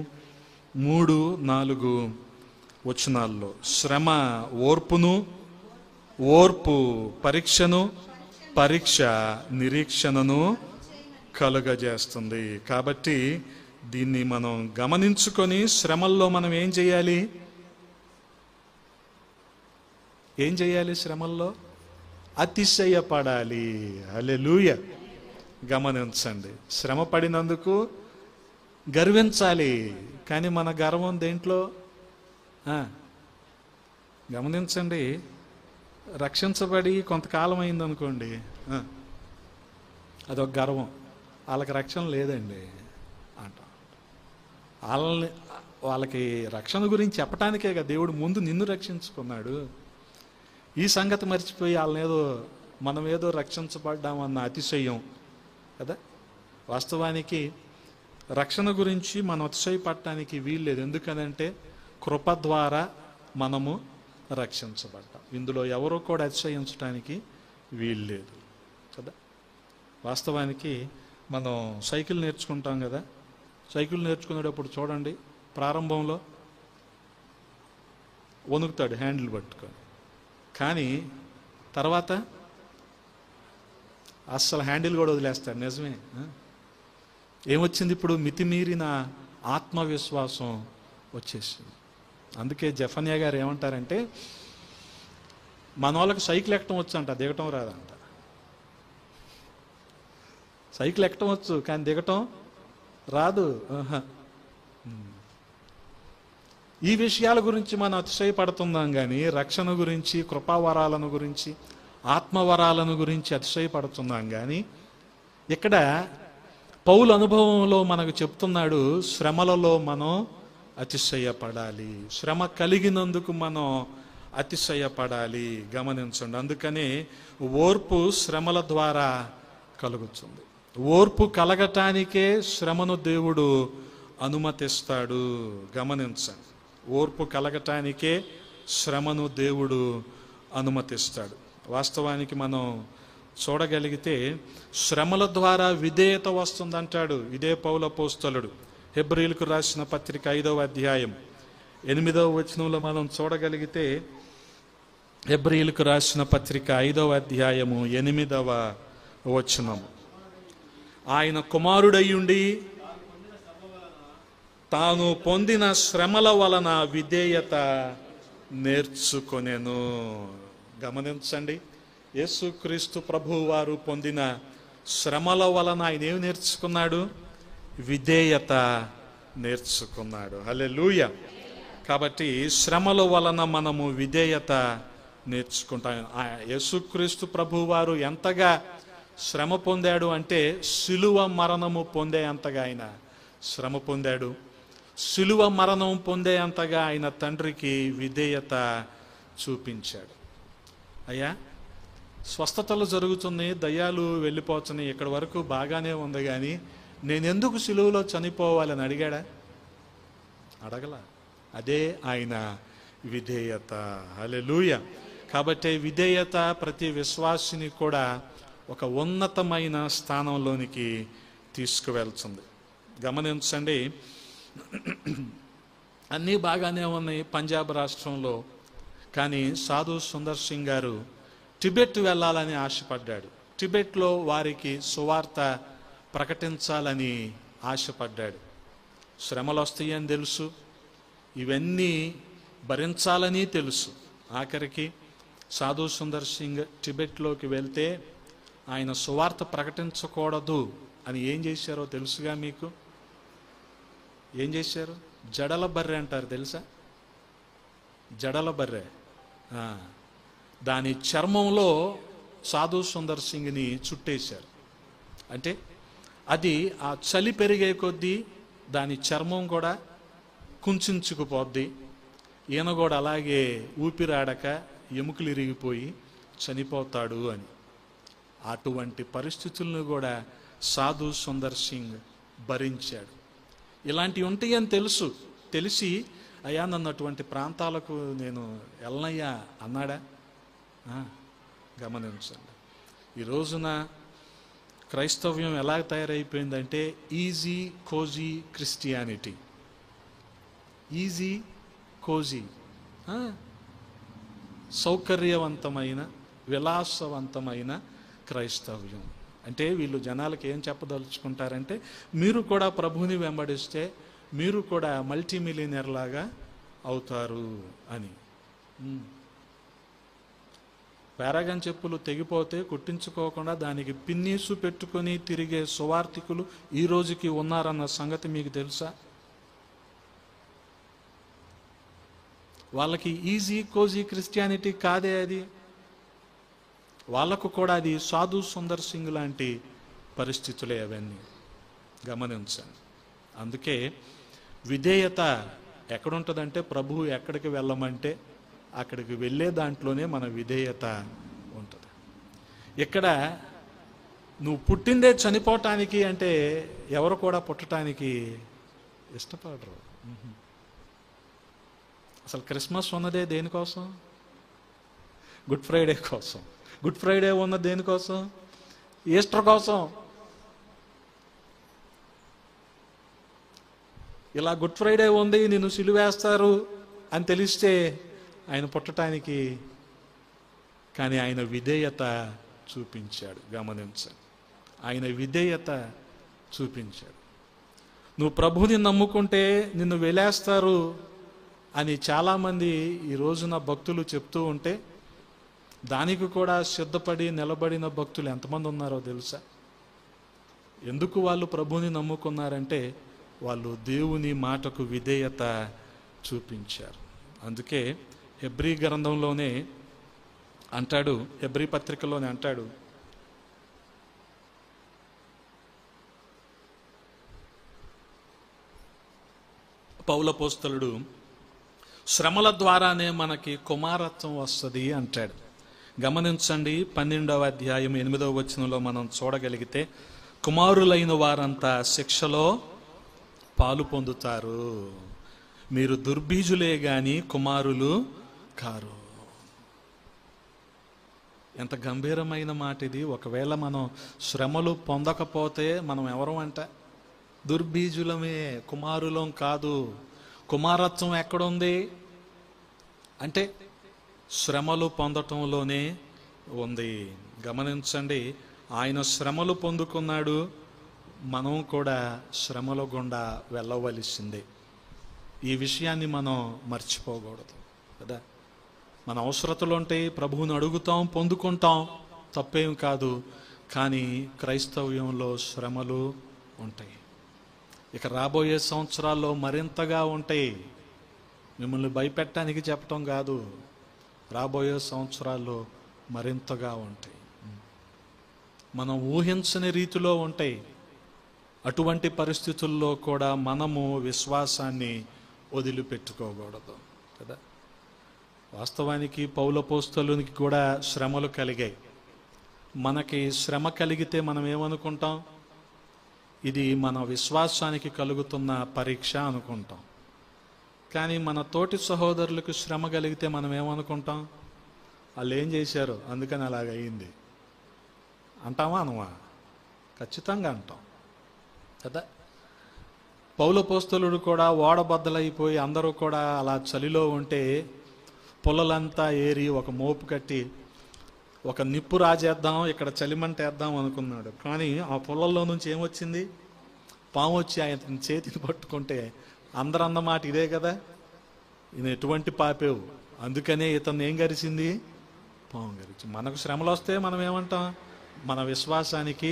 3-4 వచనాల్లో శ్రమ ఓర్పును, ఓర్పు పరీక్షను, పరీక్ష నిరీక్షణను కలుగజేస్తుంది. కాబట్టి దీన్ని మనం గమనించుకొని శ్రమల్లో మనం ఏం చేయాలి? శ్రమల్లో అతిశయపడాలి. హల్లెలూయా. గమనించండి, శ్రమ పడినందుకు గర్వించాలి, కానీ మన గర్వం దేంట్లో? గమనించండి, రక్షించబడి కొంతకాలం అయిందనుకోండి, అదొక గర్వం. వాళ్ళకి రక్షణ లేదండి అంట. వాళ్ళకి రక్షణ గురించి చెప్పటానికే కదా దేవుడు ముందు నిన్ను రక్షించుకున్నాడు. ఈ సంగతి మర్చిపోయి వాళ్ళనేదో మనం ఏదో రక్షించబడ్డామన్న అతిశయం కదా. వాస్తవానికి రక్షణ గురించి మనం అతిశయపడటానికి వీల్లేదు. ఎందుకనంటే కృప ద్వారా మనము రక్షించబడ్డాం. ఇందులో ఎవరో కూడా అతిశయించడానికి వీల్లేదు కదా. వాస్తవానికి మనం సైకిల్ నేర్చుకుంటాం కదా. సైకిల్ నేర్చుకునేటప్పుడు చూడండి, ప్రారంభంలో వణుకుతాడు హ్యాండిల్ పట్టుకొని, కానీ తర్వాత అస్సలు హ్యాండిల్ కూడా వదిలేస్తాడు. నిజమే. ఏమొచ్చింది ఇప్పుడు? మితిమీరిన ఆత్మవిశ్వాసం వచ్చేసింది. అందుకే జఫన్యా గారు ఏమంటారంటే, మన వాళ్ళకి సైకిల్ ఎక్కడం వచ్చు అంట, దిగటం రాదంట. సైకిల్ ఎక్కడం వచ్చు కానీ దిగటం రాదు. ఈ విషయాల గురించి మనం అతిశయపడుతున్నాం కానీ రక్షణ గురించి, కృపావరాలను గురించి, ఆత్మవరాలను గురించి అతిశయపడుతున్నాం కానీ ఇక్కడ పౌలు అనుభవంలో మనకు చెప్తున్నాడు, శ్రమలలో మనం అతిశయపడాలి, శ్రమ కలిగినందుకు మనం అతిశయపడాలి. గమనించండి. అందుకని ఓర్పు శ్రమల ద్వారా కలుగుతుంది. ఓర్పు కలగటానికే శ్రమను దేవుడు అనుమతిస్తాడు. గమనించండి. ఓర్పు కలగటానికే శ్రమను దేవుడు అనుమతిస్తాడు. వాస్తవానికి మనం చూడగలిగితే శ్రమల ద్వారా విధేయత వస్తుందంటాడు ఇదే పౌలు అపోస్తలుడు. హెబ్రీయులకు రాసిన పత్రిక 5వ అధ్యాయం 8వ వచనంలో మనం చూడగలిగితే, హెబ్రీయులకు రాసిన పత్రిక 5వ అధ్యాయము 8వ వచనం, ఆయన కుమారుడయ్యుండి తాను పొందిన శ్రమల వలన విధేయత నేర్చుకొనెను. గమనించండి, యేసుక్రీస్తు ప్రభువు వారు పొందిన శ్రమల వలన ఆయన ఏమి నేర్చుకున్నాడు? విధేయత నేర్చుకున్నాడు. హల్లెలూయా. కాబట్టి శ్రమల వలన మనము విధేయత నేర్చుకుంటాం. యేసుక్రీస్తు ప్రభువు వారు ఎంతగా శ్రమ పొందాడు అంటే సిలువ మరణము పొందే అంతగా ఆయన శ్రమ పొందాడు. సిలువ మరణం పొందే అంతగా ఆయన తండ్రికి విధేయత చూపించాడు. అయ్యా, స్వస్థతలు జరుగుతున్నాయి, దయ్యాలు వెళ్ళిపోతున్నాయి, ఇక్కడి వరకు బాగానే ఉంది, కానీ నేనెందుకు సిలువలో చనిపోవాలని అడిగాడా? అడగల. అదే ఆయన విధేయత. హల్లెలూయా. కాబట్టి విధేయత ప్రతి విశ్వాసిని కూడా ఒక ఉన్నతమైన స్థానంలోనికి తీసుకువెళ్తుంది. గమనించండి, అన్నీ బాగానే ఉన్నాయి పంజాబ్ రాష్ట్రంలో, కానీ సాధు సుందర్ సింగ్ గారు టిబెట్ వెళ్ళాలని ఆశపడ్డాడు. టిబెట్లో వారికి సువార్త ప్రకటించాలని ఆశపడ్డాడు. శ్రమలు వస్తాయని తెలుసు, ఇవన్నీ భరించాలని తెలుసు. ఆఖరికి సాధు సుందర్ సింగ్ టిబెట్లోకి వెళ్తే ఆయన సువార్త ప్రకటించకూడదు అని ఏం చేశారో తెలుసుగా మీకు? ఏం చేశారు? జడల బర్రె అంటారు, తెలుసా? జడల బర్రె. దాని చర్మంలో సాధు సుందర్ సింగ్ని చుట్టేశారు. అంటే అది ఆ చలి పెరిగే కొద్దీ దాని చర్మం కూడా కుంచుకుపోద్ది, ఈయన కూడా అలాగే ఊపిరాడక ఎముకలు ఇరిగిపోయి చనిపోతాడు అని. అటువంటి పరిస్థితులను కూడా సాధు సుందర్ సింగ్ భరించాడు. ఇలాంటివి ఉంటాయని తెలిసి అయ్యా నన్ను అటువంటి ప్రాంతాలకు నేను వెళ్ళనయ్యా అన్నాడా? గమనించండి, ఈ రోజున క్రైస్తవ్యం ఎలా తయారైపోయిందంటే easy cosy Christianity. Easy cosy, సౌకర్యవంతమైన విలాసవంతమైన క్రైస్తవ్యం. అంటే వీళ్ళు జనాలకు ఏం చెప్పదలుచుకుంటారంటే, మీరు కూడా ప్రభువుని వెంబడిస్తే మీరు కూడా మల్టీ మిలియనర్ లాగా అవుతారు అని. పారాగన్ చెప్పులు తెగిపోతే కుట్టించుకోకుండా దానికి పిన్నీసు పెట్టుకొని తిరిగే సువార్థికులు ఈ రోజుకి ఉన్నారన్న సంగతి మీకు తెలుసా? వాళ్ళకి ఈజీ కోజీ క్రిస్టియానిటీ కాదే అది. వాళ్ళకు కూడా అది సాధు సుందర్ సింగ్ లాంటి పరిస్థితులే అవన్నీ. గమనించండి. అందుకే విధేయత ఎక్కడుంటుందంటే, ప్రభువు ఎక్కడికి వెళ్ళమంటే అక్కడికి వెళ్ళే దాంట్లోనే మన విధేయత ఉంటుంది. ఇక్కడ నువ్వు పుట్టిందే చనిపోవటానికి అంటే ఎవరు కూడా పుట్టడానికి ఇష్టపడరు. అసలు క్రిస్మస్ ఉన్నదే దేనికోసం? గుడ్ ఫ్రైడే కోసం. గుడ్ ఫ్రైడే ఉన్నది దేనికోసం? ఈస్టర్ కోసం. ఇలా గుడ్ ఫ్రైడే ఉంది, నిన్ను సిలువేస్తారు అని తెలిస్తే ఆయన పుట్టడానికి. కానీ ఆయన విధేయత చూపించాడు. గమనించండి, ఆయన విధేయత చూపించాడు. నువ్వు ప్రభుని నమ్ముకుంటే నిన్ను వెలేస్తారు అని చాలామంది ఈ రోజున భక్తులు చెప్తూ ఉంటే దానికి కూడా సిద్ధపడి నిలబడిన భక్తులు ఎంతమంది ఉన్నారో తెలుసా? ఎందుకు వాళ్ళు ప్రభుని నమ్ముకున్నారంటే వాళ్ళు దేవుని మాటకు విధేయత చూపించారు. అందుకే హెబ్రీ గ్రంథంలోనే అంటాడు, హెబ్రీ పత్రికలోనే అంటాడు, పౌలపోస్తలుడు శ్రమల ద్వారానే మనకి కుమారత్వం వస్తుంది అంటాడు. గమనించండి, 12వ అధ్యాయం 8వ వచనంలో మనం చూడగలిగితే, కుమారులైన వారంతా శిక్షలో పాలు పొందుతారు, మీరు దుర్బీజులే గాని కుమారులు కారు. ఎంత గంభీరమైన మాట ఇది. ఒకవేళ మనం శ్రమలు పొందకపోతే మనం ఎవరం అంట? దుర్బీజులమే, కుమారులం కాదు. కుమారత్వం ఎక్కడుంది అంటే శ్రమలు పొందటంలోనే ఉంది. గమనించండి, ఆయన శ్రమలు పొందుకున్నాడు, మనం కూడా శ్రమల గుండా వెళ్ళవలసిందే. ఈ విషయాన్ని మనం మర్చిపోకూడదు కదా. మన అవసరతలు ఉంటాయి, ప్రభువుని అడుగుతాం, పొందుకుంటాం, తప్పేం కాదు. కానీ క్రైస్తవ్యంలో శ్రమలు ఉంటాయి. ఇక రాబోయే సంవత్సరాల్లో మరింతగా ఉంటాయి. మిమ్మల్ని భయపెట్టడానికి చెప్పటం కాదు, రాబోయే సంవత్సరాల్లో మరింతగా ఉంటాయి. మనం ఊహించని రీతిలో ఉంటాయి. అటువంటి పరిస్థితుల్లో కూడా మనము విశ్వాసాన్ని వదిలిపెట్టుకోకూడదు కదా. వాస్తవానికి పౌలపోస్తలునికి కూడా శ్రమలు కలిగాయి. మనకి శ్రమ కలిగితే మనం ఏమనుకుంటాం? ఇది మన విశ్వాసానికి కలుగుతున్న పరీక్ష అనుకుంటాం. కానీ మన తోటి సహోదరులకు శ్రమ కలిగితే మనం ఏమనుకుంటాం? వాళ్ళు ఏం చేశారు అందుకని అలాగయింది అంటామా అనమా? ఖచ్చితంగా అంటాం కదా. పౌలపోస్తలుడు కూడా ఓడబద్దలైపోయి అందరూ కూడా అలా చలిలో ఉంటే పొలలంతా ఏరి ఒక మోపు కట్టి ఒక నిప్పు రాజేద్దాం, ఇక్కడ చలిమంటేద్దాం అనుకున్నాడు. కానీ ఆ పొలంలో నుంచి ఏమొచ్చింది? పాము వచ్చి ఆయన చేతిని పట్టుకుంటే అందరూ అన్నమాట ఇదే కదా, ఈయన ఎటువంటి పాపేవు, అందుకనే ఇతను ఏం గరిచింది? పాము గరిచి. మనకు శ్రమలు వస్తే మనం ఏమంటాం? మన విశ్వాసానికి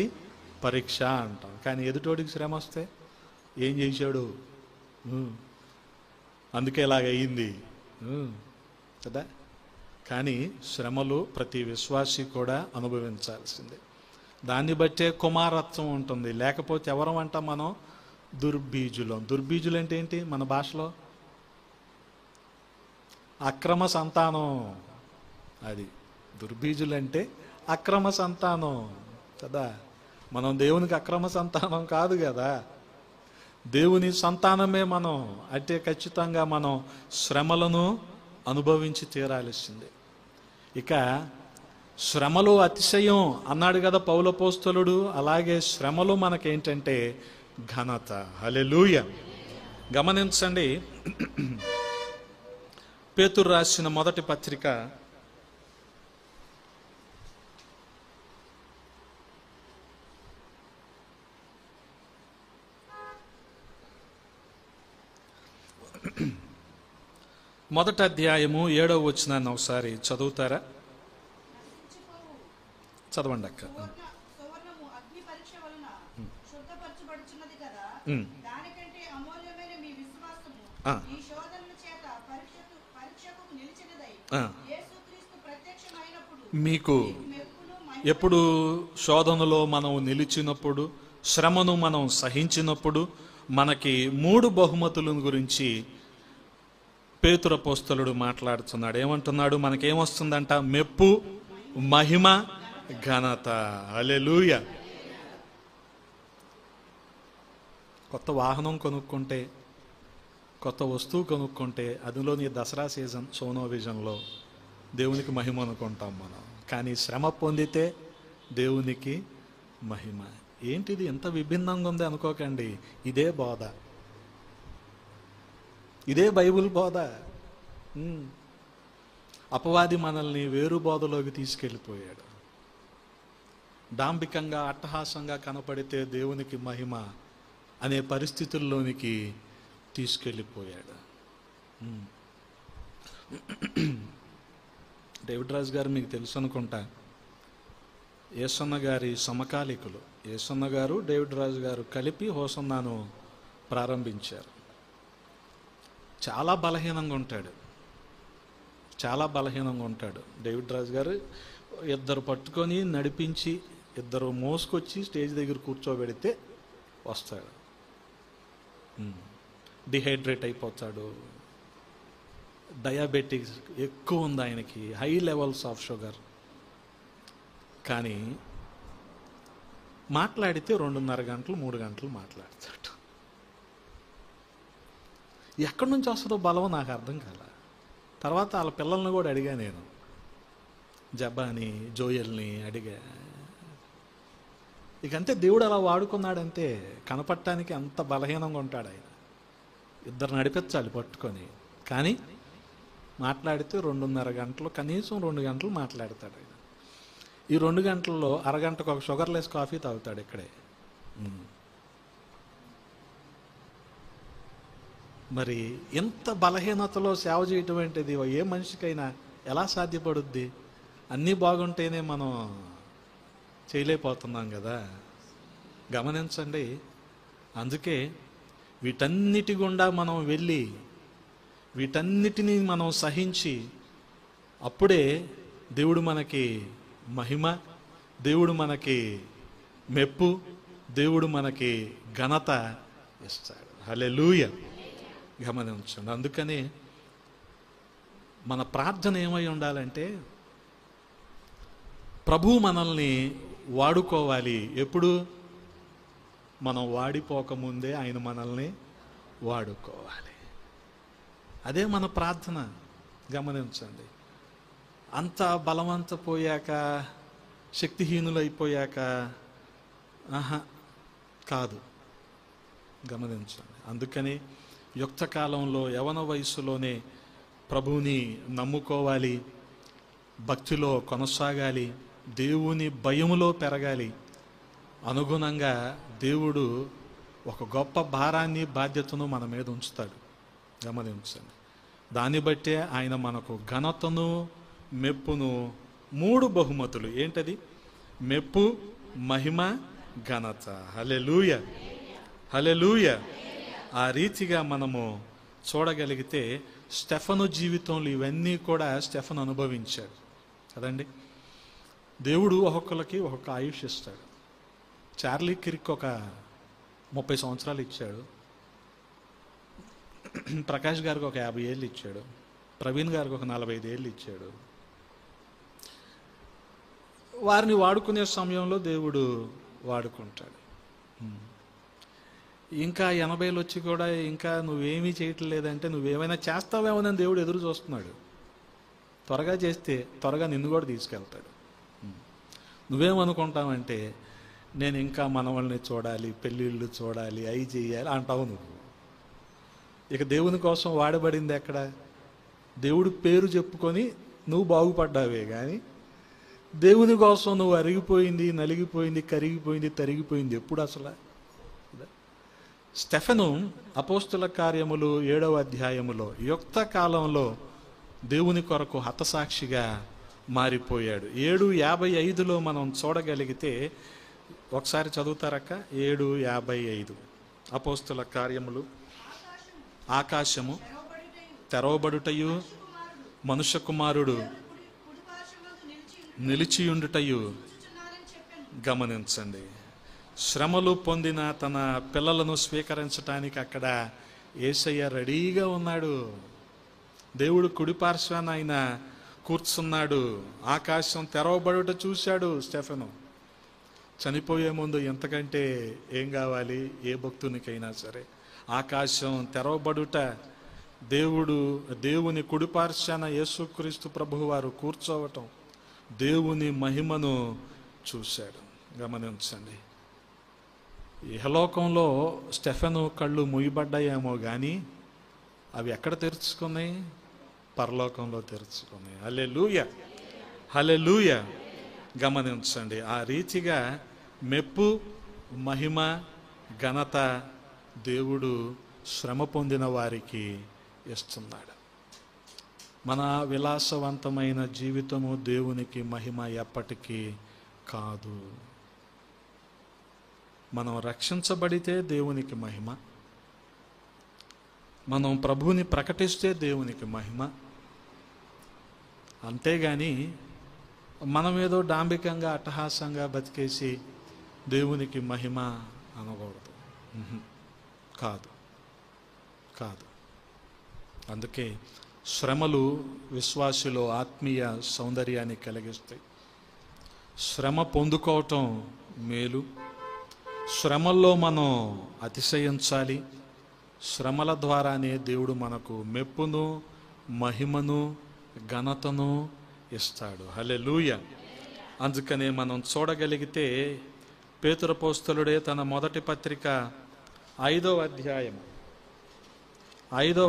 పరీక్ష అంటాం. కానీ ఎదుటోడికి శ్రమ వస్తే ఏం చేశాడు? అందుకే ఇలాగయింది కదా. కానీ శ్రమలు ప్రతి విశ్వాసి కూడా అనుభవించాల్సిందే. దాన్ని బట్టే కుమారత్వం ఉంటుంది. లేకపోతే ఎవరం అంటాం మనం? దుర్బీజులం. దుర్బీజులు అంటే ఏంటి మన భాషలో? అక్రమ సంతానం. అది దుర్బీజులు అంటే అక్రమ సంతానం కదా. మనం దేవునికి అక్రమ సంతానం కాదు కదా, దేవుని సంతానమే మనం. అంటే ఖచ్చితంగా మనం శ్రమలను అనుభవించి తీరాల్సిందే. ఇక శ్రమలు అతిశయం అన్నాడు కదా పౌలపోస్తలుడు. అలాగే శ్రమలు మనకేంటంటే ఘనత. హల్లెలూయా. గమనించండి, పేతురు రాసిన మొదటి పత్రిక 1వ అధ్యాయము 7వ వచనాన్ని ఒకసారి చదువుతారా? చదవండి అక్క. మీకు ఎప్పుడు శోధనలో మనం నిలిచినప్పుడు, శ్రమను మనం సహించినప్పుడు మనకి 3 బహుమతుల గురించి పేతురు అపోస్తలుడు మాట్లాడుతున్నాడు. ఏమంటున్నాడు? మనకేమొస్తుందంట? మెప్పు, మహిమ, ఘనత. హల్లెలూయా. కొత్త వాహనం కొనుక్కుంటే, కొత్త వస్తువు కొనుక్కుంటే, అందులో నీ దసరా సీజన్ సోనో విజన్లో దేవునికి మహిమ అనుకుంటాం మనం. కానీ శ్రమ పొందితే దేవునికి మహిమ. ఏంటిది ఎంత విభిన్నంగా ఉంది అనుకోకండి. ఇదే బోధ, ఇదే బైబిల్ బోధ. అపవాది మనల్ని వేరు బోధలోకి తీసుకెళ్ళిపోయాడు. డాంబికంగా అట్టహాసంగా కనపడితే దేవునికి మహిమ అనే పరిస్థితుల్లోనికి తీసుకెళ్ళిపోయాడు. డేవిడ్ రాజు గారు మీకు తెలుసు అనుకుంటా, యేసన్న గారి సమకాలికులు. యేసన్న గారు డేవిడ్ రాజు గారు కలిపి హోసన్నాను ప్రారంభించారు. చాలా బలహీనంగా ఉంటాడు, చాలా బలహీనంగా ఉంటాడు డేవిడ్ రాజు గారు. ఇద్దరు పట్టుకొని నడిపించి, ఇద్దరు మోసుకొచ్చి స్టేజ్ దగ్గర కూర్చోబెడితే వస్తాడు. డిహైడ్రేట్ అయిపోతాడు. డయాబెటిక్స్ ఎక్కువ ఉంది ఆయనకి, హై లెవెల్స్ ఆఫ్ షుగర్. కానీ మాట్లాడితే 2.5 గంటలు 3 గంటలు మాట్లాడతాడు. ఎక్కడి నుంచి వస్తుందో బలం నాకు అర్థం కాల. తర్వాత వాళ్ళ పిల్లల్ని కూడా అడిగా నేను, జబాని, జోయల్ని అడిగా. ఇకంతే దేవుడు అలా వాడుకున్నాడంతే. కనపడటానికి అంత బలహీనంగా ఉంటాడు ఆయన. ఇద్దరు నడిపించాలి పట్టుకొని, కానీ మాట్లాడితే 2.5 గంటలు, కనీసం 2 గంటలు మాట్లాడతాడు ఆయన. ఈ 2 గంటల్లో అరగంటకు ఒక షుగర్లెస్ కాఫీ తాగుతాడు ఇక్కడే. మరి ఎంత బలహీనతలో సేవ చేయటం ఏంటిది ఏ మనిషికైనా ఎలా సాధ్యపడుద్ది? అన్నీ బాగుంటేనే మనం చేయలేకపోతున్నాం కదా. గమనించండి. అందుకే వీటన్నిటి గుండా మనం వెళ్ళి, వీటన్నిటినీ మనం సహించి, అప్పుడే దేవుడు మనకి మహిమ, దేవుడు మనకి మెప్పు, దేవుడు మనకి ఘనత ఇస్తాడు. హల్లెలూయా. గమనించండి. అందుకని మన ప్రార్థన ఏమై ఉండాలంటే, ప్రభువు మనల్ని వాడుకోవాలి. ఎప్పుడు? మనం వాడిపోకముందే ఆయన మనల్ని వాడుకోవాలి. అదే మన ప్రార్థన. గమనించండి. అంత బలవంత పోయాక, శక్తిహీనులైపోయాక కాదు. గమనించండి. అందుకని యుక్త కాలంలో, యవన వయసులోనే ప్రభువుని నమ్ముకోవాలి, భక్తిలో కొనసాగాలి, దేవుని భయములో పెరగాలి. అనుగుణంగా దేవుడు ఒక గొప్ప భారాన్ని, బాధ్యతను మన మీద ఉంచుతాడు. గమనించండి. దాన్ని బట్టే ఆయన మనకు ఘనతను, మెప్పును, 3 బహుమతులు. ఏంటది? మెప్పు, మహిమ, ఘనత. హల్లెలూయా, హల్లెలూయా. ఆ రీతిగా మనము చూడగలిగితే స్టెఫను జీవితంలో ఇవన్నీ కూడా స్టెఫను అనుభవించాడు కదండి. దేవుడు ఒక్కొక్కరికి ఒక్కొక్క ఆయుష్ ఇస్తాడు. చార్లీ కిర్క్ ఒక 30 సంవత్సరాలు ఇచ్చాడు. ప్రకాష్ గారికి ఒక 50 ఏళ్ళు ఇచ్చాడు. ప్రవీణ్ గారికి ఒక 45 ఏళ్ళు ఇచ్చాడు. వారిని వాడుకునే సమయంలో దేవుడు వాడుకుంటాడు. ఇంకా 80 వచ్చి కూడా ఇంకా నువ్వేమీ చేయట్లేదంటే, నువ్వేమైనా చేస్తావేమోనని దేవుడు ఎదురు చూస్తున్నాడు. త్వరగా చేస్తే త్వరగా నిన్ను కూడా తీసుకెళ్తాడు. నువ్వేమనుకుంటావంటే, నేను ఇంకా మనవల్ని చూడాలి, పెళ్ళిళ్ళు చూడాలి, అవి చేయాలి అంటావు నువ్వు. ఇక దేవుని కోసం వాడబడింది ఎక్కడ? దేవుడి పేరు చెప్పుకొని నువ్వు బాగుపడ్డావే కానీ, దేవుని కోసం నువ్వు అరిగిపోయింది, నలిగిపోయింది, కరిగిపోయింది, తరిగిపోయింది ఎప్పుడు అసలు? స్టెఫెను అపోస్తుల కార్యములు 7వ అధ్యాయములో యుక్త కాలంలో దేవుని కొరకు హతసాక్షిగా మారిపోయాడు. 7:55 మనం చూడగలిగితే, ఒకసారి చదువుతారక్క. 7:55 అపోస్తుల కార్యములు. ఆకాశము తెరవబడుటయు, మనుష్య కుమారుడు నిలిచియుండుటయు. గమనించండి. శ్రమలు పొందిన తన పిల్లలను స్వీకరించడానికి అక్కడ యేసయ్య రెడీగా ఉన్నాడు. దేవుడు కుడిపార్శ్వాన ఆయన కూర్చున్నాడు. ఆకాశం తెరవబడుట చూశాడు స్టెఫెను. చనిపోయే ముందు ఎంతకంటే ఏం కావాలి ఏ భక్తునికైనా సరే? ఆకాశం తెరవబడుట, దేవుని కుడిపార్శ్వన యేసుక్రీస్తు ప్రభువు వారు కూర్చోవటం, దేవుని మహిమను చూశాడు. గమనించండి, ఇహలోకంలో స్టెఫెను కళ్ళు ముయ్యబడ్డాయేమో కానీ అవి ఎక్కడ తెరుచుకున్నాయి? పరలోకంలో తెరుచుకున్నాయి. హల్లెలూయా, హల్లెలూయా. గమనించండి, ఆ రీతిగా మెప్పు, మహిమ, ఘనత దేవుడు శ్రమ పొందిన వారికి ఇస్తున్నాడు. మన విలాసవంతమైన జీవితము దేవునికి మహిమ ఎప్పటికీ కాదు. మనం రక్షించబడితే దేవునికి మహిమ, మనం ప్రభువుని ప్రకటిస్తే దేవునికి మహిమ. అంతేగాని మనం ఏదో డాంబికంగా అట్టహాసంగా బతికేసి దేవునికి మహిమ అనకూడదు. కాదు, కాదు. అందుకే శ్రమలు విశ్వాసులో ఆత్మీయ సౌందర్యాన్ని కలిగిస్తాయి. శ్రమ పొందుకోవటం మేలు. శ్రమల్లో మనం అతిశయించాలి. శ్రమల ద్వారానే దేవుడు మనకు మెప్పును, మహిమను, ఘనతను ఇస్తాడు. హల్లెలూయా. అందుకనే మనం చూడగలిగితే పేతురు అపోస్తలుడే తన మొదటి పత్రిక 5వ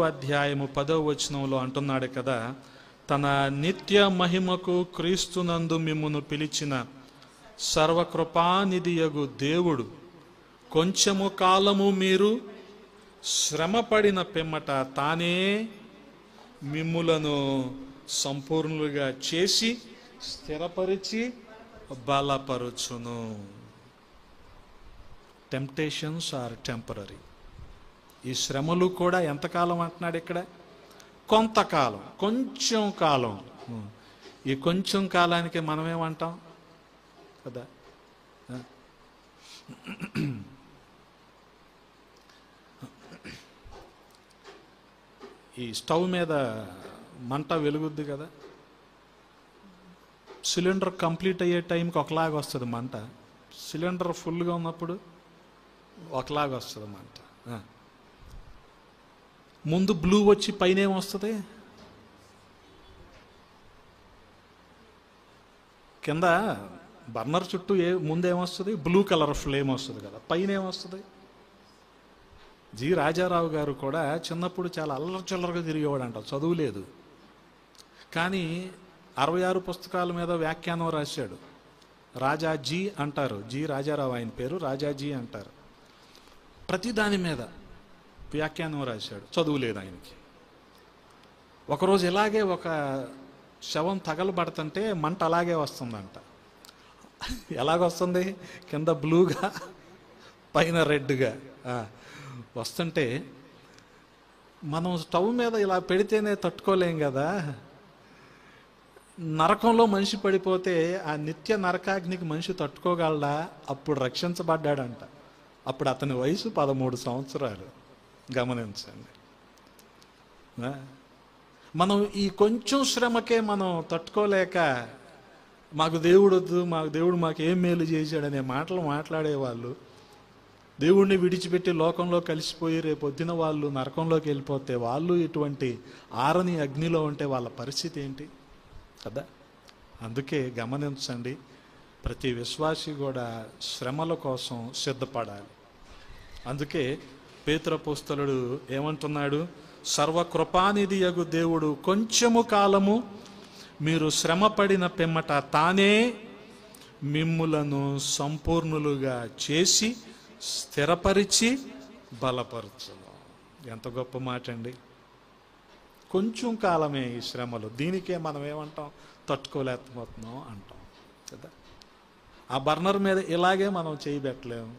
అధ్యాయము 10వ వచనంలో అంటున్నాడు కదా, తన నిత్య మహిమకు క్రీస్తునందు మిమ్మును పిలిచిన సర్వకృపానిధియగు దేవుడు కొంచెము కాలము మీరు శ్రమపడిన పిమ్మట తానే మిమ్ములను సంపూర్ణులుగా చేసి స్థిరపరిచి బలపరుచును. Temptations are temporary. ఈ శ్రమలు కూడా ఎంతకాలం అంటున్నాడు ఇక్కడ? కొంతకాలం, కొంచెం కాలం. ఈ కొంచెం కాలానికి మనమేమంటాం కదా, ఈ స్టవ్ మీద మంట వెలుగుద్ది కదా, సిలిండర్ కంప్లీట్ అయ్యే టైంకి ఒకలాగా వస్తుంది మంట. సిలిండర్ ఫుల్గా ఉన్నప్పుడు ఒకలాగా వస్తుంది మంట. ముందు బ్లూ వచ్చి పైన ఏమొస్తుంది? కింద బర్నర్ చుట్టూ ముందేమొస్తుంది? బ్లూ కలర్ ఫ్లేమ్ వస్తుంది కదా, పైన ఏమొస్తుంది? జి రాజారావు గారు కూడా చిన్నప్పుడు చాలా అల్లరచిల్లరగా తిరిగేవాడంట, చదువు లేదు. కానీ 66 పుస్తకాల మీద వ్యాఖ్యానం రాశాడు. రాజాజీ అంటారు, జి రాజారావు ఆయన పేరు, రాజాజీ అంటారు. ప్రతి దాని మీద వ్యాఖ్యానం రాశాడు, చదువు లేదు ఆయనకి. ఒకరోజు ఇలాగే ఒక శవం తగలబడుతుంటే మంట అలాగే వస్తుందంట. ఎలాగొస్తుంది? కింద బ్లూగా పైన రెడ్గా వస్తుంటే మనం స్టవ్ మీద ఇలా పెడితేనే తట్టుకోలేం కదా. నరకంలో మనిషి పడిపోతే ఆ నిత్య నరకాగ్నికి మనిషి తట్టుకోగలడా? అప్పుడు రక్షించబడ్డాడంట. అప్పుడు అతని వయసు 13 సంవత్సరాలు. గమనించండి, మనం ఈ కొంచెం శ్రమకే మనం తట్టుకోలేక మాకు దేవుడు వద్దు, దేవుడు మాకు ఏం మేలు చేశాడనే మాటలు మాట్లాడేవాళ్ళు దేవుణ్ణి విడిచిపెట్టి లోకంలో కలిసిపోయి రేపొద్దున వాళ్ళు నరకంలోకి వెళ్ళిపోతే, వాళ్ళు ఇటువంటి ఆరని అగ్నిలో ఉంటే వాళ్ళ పరిస్థితి ఏంటి కదా. అందుకే గమనించండి, ప్రతి విశ్వాసి కూడా శ్రమల కోసం సిద్ధపడాలి. అందుకే పేతురు అపోస్తలుడు ఏమంటున్నాడు? సర్వకృపానిధియగు దేవుడు కొంచెము కాలము మీరు శ్రమపడిన పిమ్మట తానే మిమ్ములను సంపూర్ణులుగా చేసి స్థిరపరిచి బలపరచును. ఎంత గొప్ప మాట అండి. కొంచెం కాలమే ఈ శ్రమలు, దీనికే మనం ఏమంటాం? తట్టుకోలేకపోతున్నాం అంటాం కదా. ఆ బర్నర్ మీద ఇలాగే మనం చేయబెట్టలేము.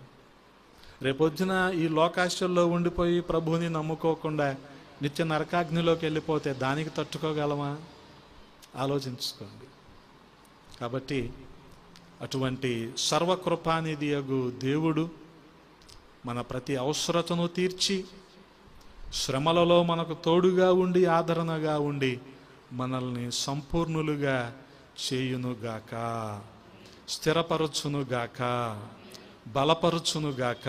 రేపొద్దున ఈ లోకాశ్యంలో ఉండిపోయి ప్రభువుని నమ్ముకోకుండా నిత్య నరకాగ్నిలోకి వెళ్ళిపోతే దానికి తట్టుకోగలమా? ఆలోచించుకోండి. కాబట్టి అటువంటి సర్వకృపానిధియగు దేవుడు మన ప్రతి అవసరతను తీర్చి శ్రమలలో మనకు తోడుగా ఉండి ఆదరణగా ఉండి మనల్ని సంపూర్ణులుగా చేయునుగాక, స్థిరపరచునుగాక, బలపరచునుగాక.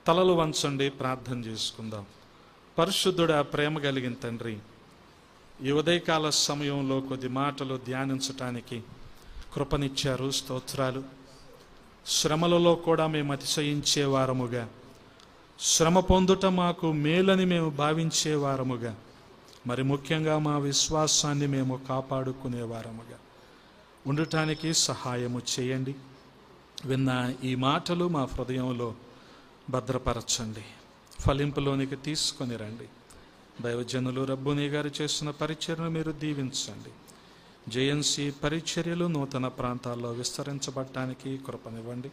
తలలు వంచండి, ప్రార్థన చేసుకుందాం. పరిశుద్ధుడా, ప్రేమ కలిగిన తండ్రి, ఈ ఉదయకాల సమయంలో కొద్ది మాటలు ధ్యానించటానికి కృపనిచ్చారు. స్తోత్రాలు. శ్రమలలో కూడా మేము అతిశయించే వారముగా, శ్రమ పొందుట మాకు మేలని మేము భావించే వారముగా, మరి ముఖ్యంగా మా విశ్వాసాన్ని మేము కాపాడుకునే వారముగా ఉండటానికి సహాయము చేయండి. విన్న ఈ మాటలు మా హృదయంలో భద్రపరచండి, ఫలింపులోనికి తీసుకొని రండి. దైవజనులు రబ్బుని గారు చేసిన పరిచర్యను మీరు దీవించండి. జేఎన్సీ పరిచర్యలు నూతన ప్రాంతాల్లో విస్తరించబడటానికి కృపనివ్వండి.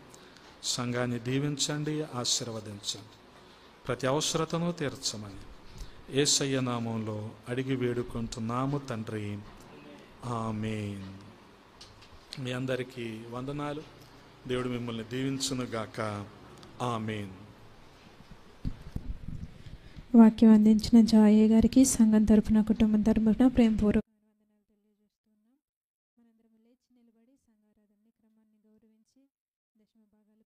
సంఘాన్ని దీవించండి, ఆశీర్వదించండి. ప్రతి అవసరతను తీర్చమని యేసయ్య నామంలో అడిగి వేడుకుంటున్నాము తండ్రి, ఆమేన్. మీ అందరికీ వందనాలు. దేవుడు మిమ్మల్ని దీవించునుగాక. ఆమేన్. వాక్యం అందించిన జాయే గారికి సంఘం తరపున, కుటుంబం తరపున ప్రేమపూర్వక